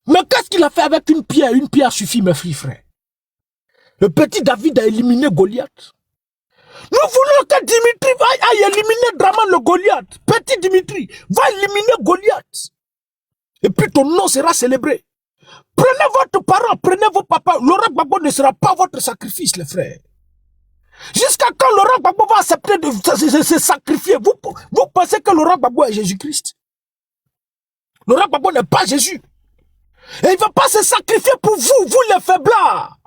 Mais qu'est-ce qu'il a fait avec une pierre? Une pierre suffit, mes frères. Le petit David a éliminé Goliath. Nous voulons que Dimitri aille éliminer Draman le Goliath. Petit Dimitri, va éliminer Goliath. Et puis ton nom sera célébré. Prenez votre parent, prenez vos papas. Laurent Gbagbo ne sera pas votre sacrifice, les frères. Jusqu'à quand Laurent Gbagbo va accepter de se sacrifier? Vous pensez que Laurent Gbagbo est Jésus-Christ? Laurent Gbagbo n'est pas Jésus. Et il ne va pas se sacrifier pour vous, vous les faiblards.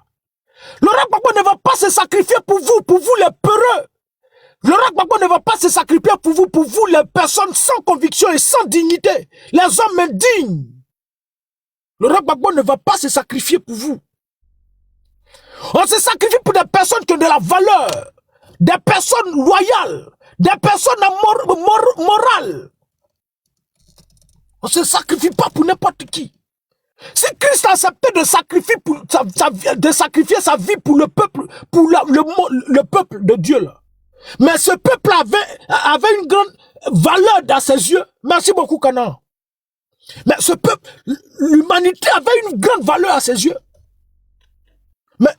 Laurent Gbagbo ne va pas se sacrifier pour vous les peureux. Laurent Gbagbo ne va pas se sacrifier pour vous les personnes sans conviction et sans dignité, les hommes indignes. Laurent Gbagbo ne va pas se sacrifier pour vous. On se sacrifie pour des personnes qui ont de la valeur, des personnes loyales, des personnes morales. On ne se sacrifie pas pour n'importe qui. Si Christ a accepté de sacrifier sa vie pour le peuple, pour le peuple de Dieu là. Mais ce peuple avait une grande valeur dans ses yeux. Merci beaucoup, Canaan. Mais ce peuple, l'humanité avait une grande valeur à ses yeux. Mais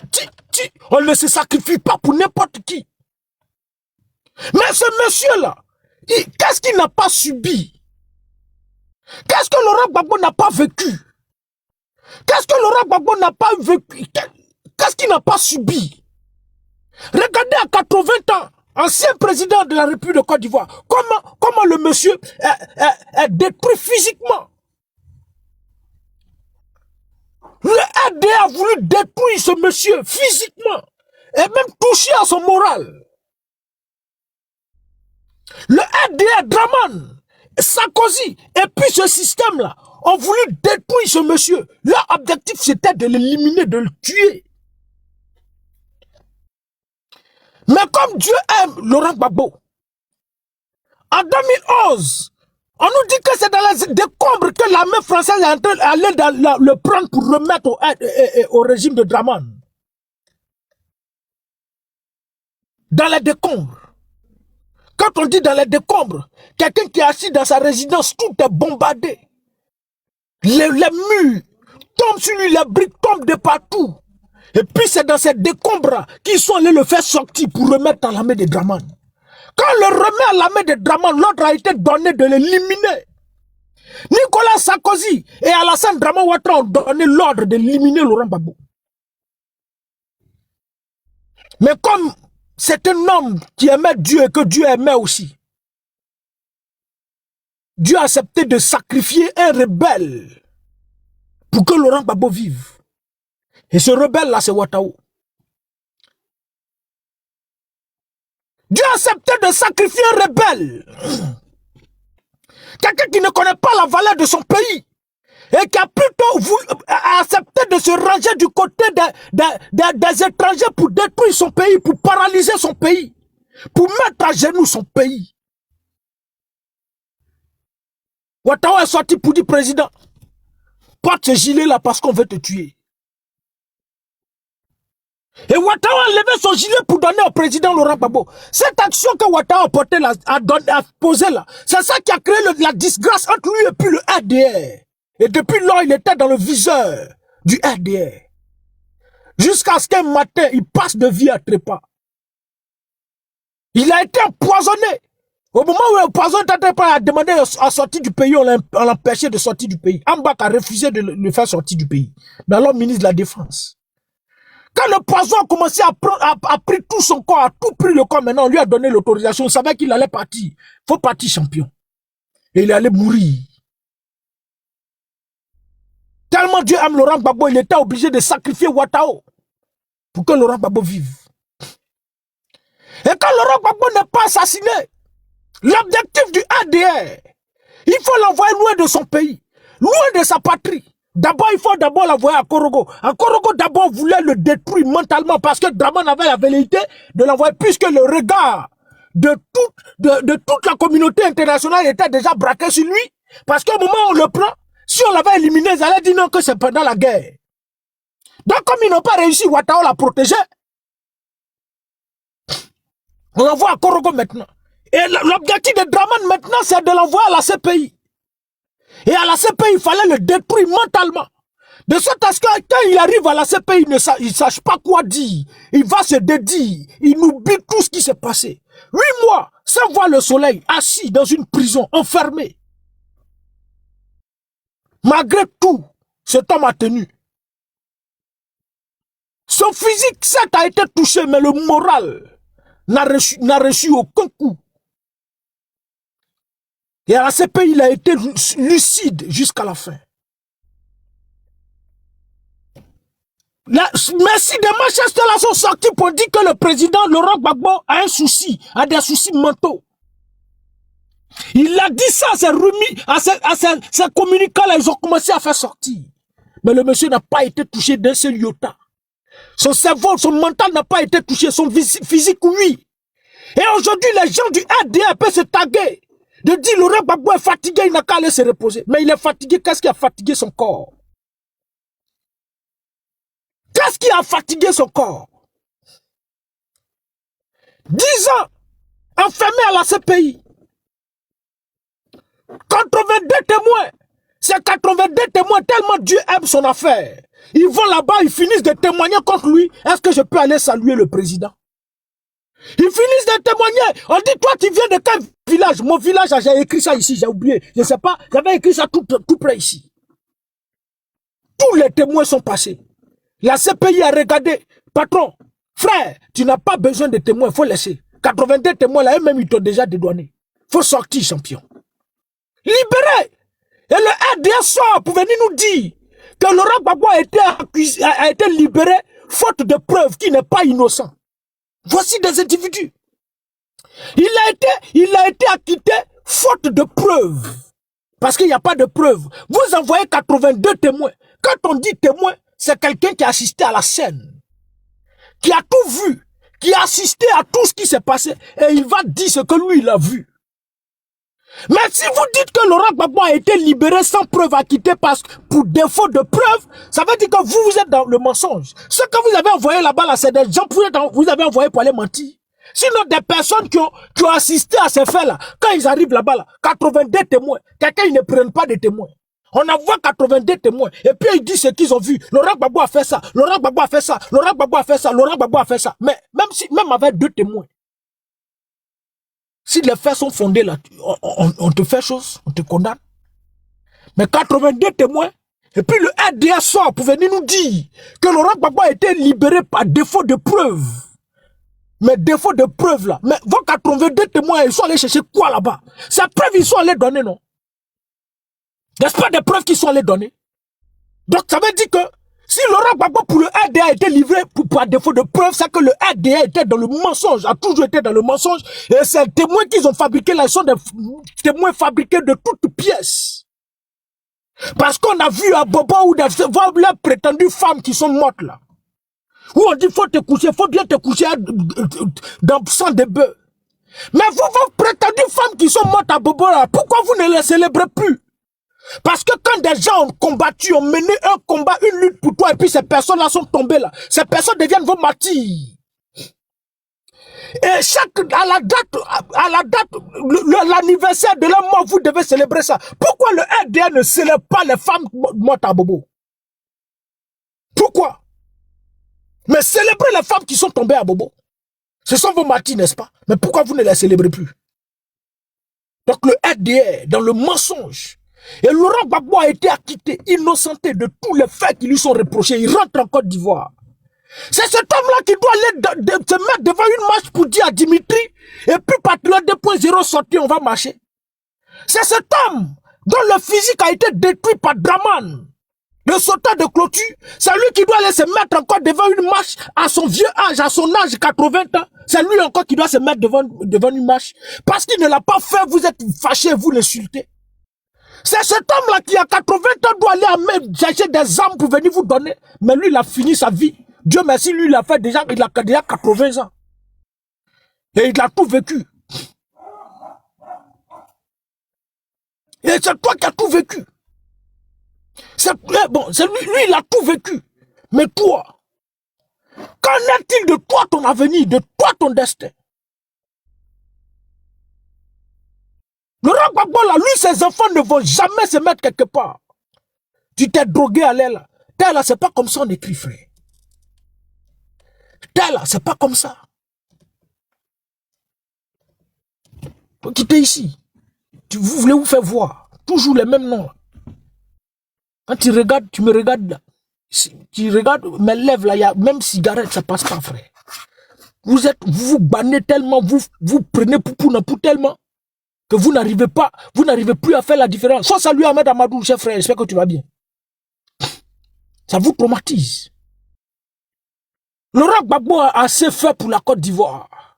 on ne se sacrifie pas pour n'importe qui. Mais ce monsieur-là, qu'est-ce qu'il n'a pas subi? Qu'est-ce que Laurent Gbagbo n'a pas vécu? Qu'est-ce que Laurent Gbagbo n'a pas vécu? Qu'est-ce qu'il n'a pas subi? Regardez à 80 ans, ancien président de la République de Côte d'Ivoire, comment le monsieur est détruit physiquement. Le RDA a voulu détruire ce monsieur physiquement et même toucher à son moral. Le RDA, Draman, Sarkozy et puis ce système-là ont voulu détruire ce monsieur. Leur objectif c'était de l'éliminer, de le tuer. Mais comme Dieu aime Laurent Gbagbo, en 2011, on nous dit que c'est dans les décombres que l'armée française est en train d'aller le prendre pour remettre au régime de Draman. Dans les décombres. Quand on dit dans les décombres, quelqu'un qui est assis dans sa résidence, tout est bombardé. Les murs tombent sur lui, les briques tombent de partout. Et puis c'est dans ces décombres qu'ils sont allés le faire sortir pour remettre à la main de Draman. Quand on le remet à la main de Draman, l'ordre a été donné de l'éliminer. Nicolas Sarkozy et Alassane Draman Ouattara ont donné l'ordre d'éliminer Laurent Gbagbo. Mais comme c'est un homme qui aimait Dieu et que Dieu aimait aussi, Dieu a accepté de sacrifier un rebelle pour que Laurent Gbagbo vive. Et ce rebelle-là, c'est Ouattara. Dieu a accepté de sacrifier un rebelle. Quelqu'un qui ne connaît pas la valeur de son pays. Et qui a plutôt accepté de se ranger du côté des étrangers pour détruire son pays, pour paralyser son pays, pour mettre à genoux son pays. Ouattara est sorti pour dire président, porte ce gilet-là parce qu'on veut te tuer. Et Ouattara a levé son gilet pour donner au président Laurent Gbagbo. Cette action que Ouattara a portée là, a posée là, c'est ça qui a créé la disgrâce entre lui et puis le RDR. Et depuis lors, il était dans le viseur du RDR. Jusqu'à ce qu'un matin, il passe de vie à trépas. Il a été empoisonné. Au moment où l'empoisonné a demandé à sortir du pays, on l'a empêché de sortir du pays. Ambak a refusé de le faire sortir du pays. Mais alors, ministre de la Défense. Quand le poison a commencé à pris tout son corps, a tout pris le corps, maintenant on lui a donné l'autorisation, on savait qu'il allait partir. Il faut partir champion. Et il allait mourir. Tellement Dieu aime Laurent Gbagbo, il était obligé de sacrifier Ouattara pour que Laurent Gbagbo vive. Et quand Laurent Gbagbo n'est pas assassiné, l'objectif du ADR, il faut l'envoyer loin de son pays, loin de sa patrie. D'abord, il faut d'abord l'envoyer à Korogo. À Korogo, d'abord, voulait le détruire mentalement parce que Draman avait la velléité de l'envoyer puisque le regard de toute la communauté internationale était déjà braqué sur lui. Parce qu'au moment où on le prend, si on l'avait éliminé, ils allaient dire non que c'est pendant la guerre. Donc, comme ils n'ont pas réussi, Ouattara l'a protégé. On l'envoie à Korogo maintenant. Et l'objectif de Draman maintenant, c'est de l'envoyer à la CPI. Et à la CPI, il fallait le détruire mentalement. De sorte à ce que quand il arrive à la CPI, il ne sache pas quoi dire. Il va se dédier. Il oublie tout ce qui s'est passé. 8 mois, sans voir le soleil, assis dans une prison, enfermé. Malgré tout, cet homme a tenu. Son physique, certes, a été touché, mais le moral n'a reçu aucun coup. Et à la CPI, il a été lucide jusqu'à la fin. Merci des Manchester là sont sortis pour dire que le président Laurent Gbagbo a un souci, a des soucis mentaux. Il a dit ça à ses remis, à ses communicants là, ils ont commencé à faire sortir. Mais le monsieur n'a pas été touché d'un seul iota. Son cerveau, son mental n'a pas été touché, son physique, oui. Et aujourd'hui, les gens du RDA peuvent se taguer. De dire Laurent Gbagbo est fatigué, il n'a qu'à aller se reposer. Mais il est fatigué, qu'est-ce qui a fatigué son corps? Qu'est-ce qui a fatigué son corps? 10 ans enfermé à la CPI. 82 témoins. C'est 82 témoins, tellement Dieu aime son affaire. Ils vont là-bas, ils finissent de témoigner contre lui. Est-ce que je peux aller saluer le président? Ils finissent de témoigner. On dit, toi, tu viens de quel village? Mon village, j'ai écrit ça ici, j'ai oublié. Je ne sais pas, j'avais écrit ça tout près ici. Tous les témoins sont passés. La CPI a regardé. Patron, frère, tu n'as pas besoin de témoins, il faut laisser. 82 témoins, là, eux-mêmes, ils t'ont déjà dédouané. Il faut sortir, champion. Libéré. Et le RDS sort pour venir nous dire que Laurent Gbagbo a été libéré faute de preuves qu'il n'est pas innocent. Voici des individus. Il a été acquitté faute de preuves. Parce qu'il n'y a pas de preuves. Vous envoyez 82 témoins. Quand on dit témoin, c'est quelqu'un qui a assisté à la scène, qui a tout vu, qui a assisté à tout ce qui s'est passé, et il va dire ce que lui, il a vu. Mais si vous dites que Laurent Gbagbo a été libéré sans preuve, acquitté pour défaut de preuve, ça veut dire que vous êtes dans le mensonge. Ce que vous avez envoyé là-bas, là, c'est des gens que vous avez envoyé pour aller mentir. Sinon, des personnes qui ont assisté à ces faits-là, quand ils arrivent là-bas, là, 82 témoins, quelqu'un, ils ne prennent pas de témoins. On envoie 82 témoins, et puis ils disent ce qu'ils ont vu. Laurent Gbagbo a fait ça, Laurent Gbagbo a fait ça, Laurent Gbagbo a fait ça, Laurent Gbagbo a fait ça. Mais même avec 2 témoins, si les faits sont fondés là, on te fait chose, on te condamne. Mais 82 témoins, et puis le RDS sort pour venir nous dire que Laurent Gbagbo a été libéré par défaut de preuves. Mais défaut de preuves là, mais vos 82 témoins, ils sont allés chercher quoi là-bas? Ces preuves, ils sont allés donner, non? N'est-ce pas des preuves qu'ils sont allés donner? Donc ça veut dire que si Laurent Gbagbo pour le RDA a été livré par défaut de preuves, c'est que le RDA était dans le mensonge, a toujours été dans le mensonge. Et ces témoins qu'ils ont fabriqués là, ils sont des témoins fabriqués de toutes pièces. Parce qu'on a vu à Bobo ou des prétendues femmes qui sont mortes là. Où on dit faut te coucher, faut bien te coucher dans le sang de bœuf. Mais vous, vos prétendues femmes qui sont mortes à Bobo là, pourquoi vous ne les célébrez plus? Parce que quand des gens ont combattu, ont mené un combat, une lutte pour toi, et puis ces personnes-là sont tombées là, ces personnes deviennent vos martyrs. Et à la date, l'anniversaire de leur mort, vous devez célébrer ça. Pourquoi le RDA ne célèbre pas les femmes mortes à Bobo? Pourquoi? Mais célébrez les femmes qui sont tombées à Bobo. Ce sont vos martyrs, n'est-ce pas? Mais pourquoi vous ne les célébrez plus? Donc le RDA, dans le mensonge, et Laurent Gbagbo a été acquitté, innocenté de tous les faits qui lui sont reprochés. Il rentre en Côte d'Ivoire. C'est cet homme-là qui doit aller se mettre devant une marche pour dire à Dimitri, et puis Patriote 2.0 sorti, on va marcher. C'est cet homme dont le physique a été détruit par Draman, le sauteur de clôture. C'est lui qui doit aller se mettre encore devant une marche à son vieux âge, à son âge 80 ans. C'est lui encore qui doit se mettre devant une marche. Parce qu'il ne l'a pas fait, vous êtes fâchés, vous l'insultez. C'est cet homme-là qui, à 80 ans, doit aller chercher des armes pour venir vous donner. Mais lui, il a fini sa vie. Dieu merci, lui, il a déjà 80 ans. Et il a tout vécu. Et c'est toi qui as tout vécu. Lui, il a tout vécu. Mais toi, qu'en est-il de toi, ton avenir, de toi, ton destin? Laurent Gbagbo, là, lui, ses enfants ne vont jamais se mettre quelque part. Tu t'es drogué à l'aile. T'es là, c'est pas comme ça on écrit, frère. T'es là, c'est pas comme ça. Faut quitter ici. Vous voulez vous faire voir. Toujours les mêmes noms. Quand tu regardes, tu me regardes là. Tu regardes mes lèvres là, il y a même cigarette, ça passe pas, frère. Vous bannez tellement, vous prenez pour tellement que vous n'arrivez plus à faire la différence. Soit salut Ahmed Amadou, cher frère, j'espère que tu vas bien. Ça vous traumatise. Laurent Gbagbo a assez fait pour la Côte d'Ivoire.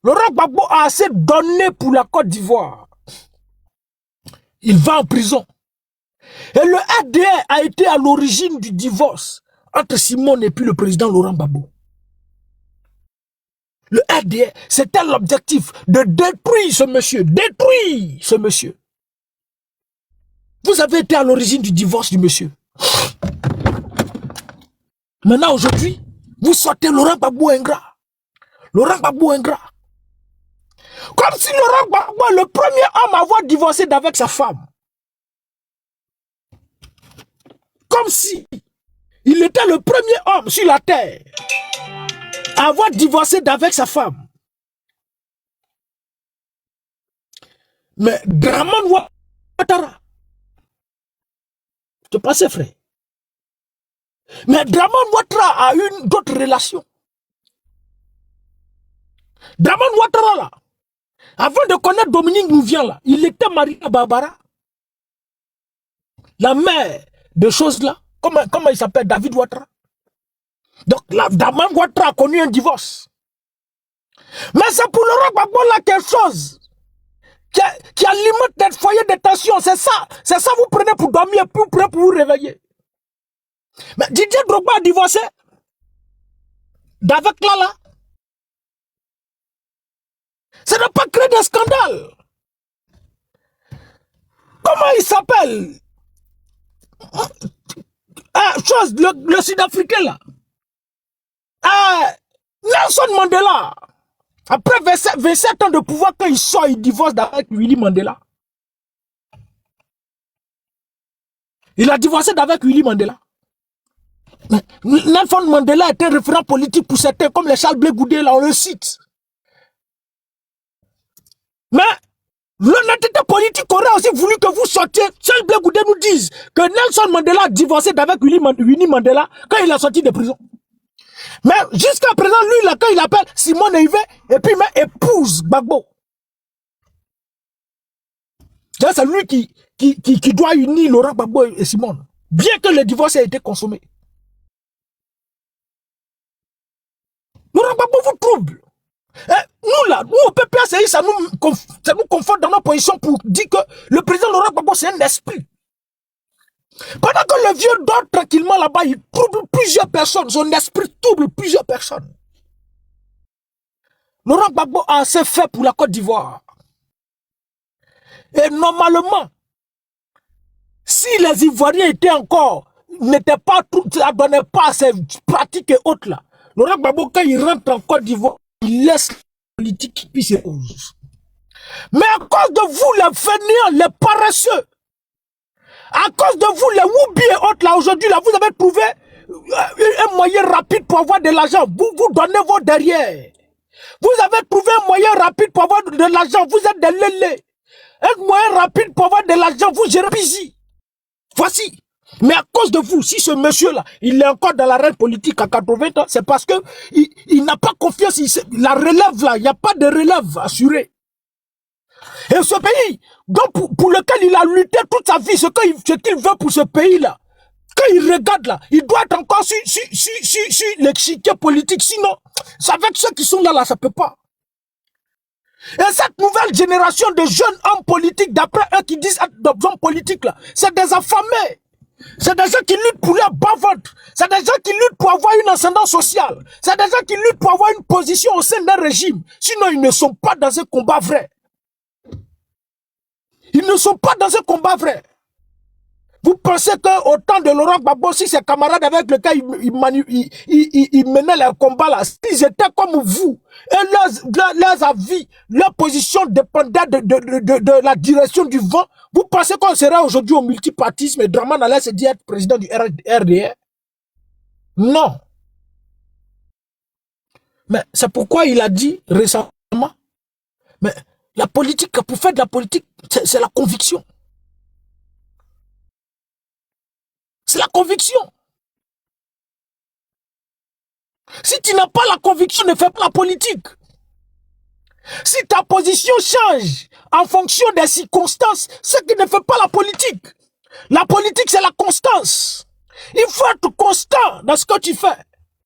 Laurent Gbagbo a assez donné pour la Côte d'Ivoire. Il va en prison. Et le RDA a été à l'origine du divorce entre Simone et puis le président Laurent Gbagbo. Le RDA, c'était l'objectif de détruire ce monsieur. Détruire ce monsieur. Vous avez été à l'origine du divorce du monsieur. Maintenant, aujourd'hui, vous sortez Laurent Gbagbo ingrat. Laurent Gbagbo ingrat. Comme si Laurent Gbagbo est le premier homme à avoir divorcé d'avec sa femme. comme si il était le premier homme sur la terre à avoir divorcé d'avec sa femme. Mais Draman Ouattara, je te passe frère. Mais Draman Ouattara a eu d'autres relations. Draman Ouattara là, avant de connaître Dominique Nouvian là, il était marié à Barbara, la mère de choses là. Comment il s'appelle, David Ouattara. Donc Draman Ouattara a connu un divorce. Mais c'est pour Laurent Gbagbo là quelque chose qui alimente des foyers de tension. C'est ça vous prenez pour dormir, puis vous prenez pour vous réveiller. Mais Didier Drogba a divorcé d'avec Lala. Ça n'a pas créé de scandale. Comment il s'appelle? Le Sud-Africain là. Nelson Mandela. Après 27 ans de pouvoir, quand il sort, il divorce avec Willy Mandela. Il a divorcé d'avec Willy Mandela. Nelson Mandela était référent politique pour certains, comme les Charles Blé Goudé, là, on le cite. Mais l'honnêteté politique aurait aussi voulu que vous sortiez. Charles Blé Goudé nous dise que Nelson Mandela a divorcé d'avec Willy Mandela quand il est sorti de prison. Mais jusqu'à présent, lui, là, quand il appelle Simone Eivé, et puis il épouse Gbagbo. C'est lui qui doit unir Laurent Gbagbo et Simone. Bien que le divorce ait été consommé. Laurent Gbagbo vous trouble. Nous là, nous au PPACI, ça nous conforte dans nos positions pour dire que le président Laurent Gbagbo c'est un esprit. Pendant que le vieux dort tranquillement là-bas, il trouble plusieurs personnes. Son esprit trouble plusieurs personnes. Laurent Gbagbo a assez fait pour la Côte d'Ivoire. Et normalement, si les Ivoiriens étaient encore, n'étaient pas, n'abonnaient pas à ces pratiques et autres là, Laurent Gbagbo, quand il rentre en Côte d'Ivoire, il laisse la politique puis c'est rose. Mais à cause de vous, les fainéants, les paresseux, à cause de vous, les Woubi et autres, là, aujourd'hui, là, vous avez trouvé un moyen rapide pour avoir de l'argent. Vous donnez vos derrière. Vous avez trouvé un moyen rapide pour avoir de l'argent. Vous êtes des lélés. Un moyen rapide pour avoir de l'argent. Vous gérez busy. Voici. Mais à cause de vous, si ce monsieur-là, il est encore dans l'arène politique à 80 ans, c'est parce que il n'a pas confiance. La relève, là, il n'y a pas de relève assurée. Et ce pays, donc pour lequel il a lutté toute sa vie, ce qu'il veut pour ce pays-là, quand il regarde là, il doit être encore sur l'échiquier politique. Sinon, c'est avec ceux qui sont là, ça ne peut pas. Et cette nouvelle génération de jeunes hommes politiques, d'après eux qui disent hommes politiques là, c'est des affamés. C'est des gens qui luttent pour leur bas-ventre. C'est des gens qui luttent pour avoir une ascendance sociale. C'est des gens qui luttent pour avoir une position au sein d'un régime. Sinon, ils ne sont pas dans un combat vrai. Ils ne sont pas dans un combat vrai. Vous pensez qu'au temps de Laurent Gbagbo, si ses camarades avec lesquels il menait les combats là, s'ils étaient comme vous, et leurs avis, leur position dépendait de la direction du vent, vous pensez qu'on serait aujourd'hui au multipartisme et Draman allait se dire être président du RDR? Non. Mais c'est pourquoi il a dit récemment, mais la politique, pour faire de la politique, c'est la conviction. C'est la conviction. Si tu n'as pas la conviction, ne fais pas la politique. Si ta position change en fonction des circonstances, c'est que ne fait pas la politique. La politique, c'est la constance. Il faut être constant dans ce que tu fais.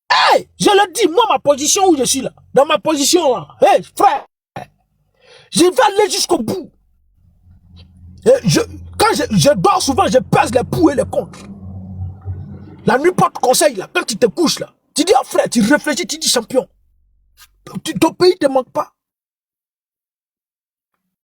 Hey, je le dis, moi, ma position où je suis là, dans ma position là, hey, frère, je vais aller jusqu'au bout. Et quand je dors souvent, je pèse les pour et les contre. La nuit porte conseil là, quand tu te couches là, tu dis, oh frère, tu réfléchis, tu dis champion. Ton pays ne te manque pas.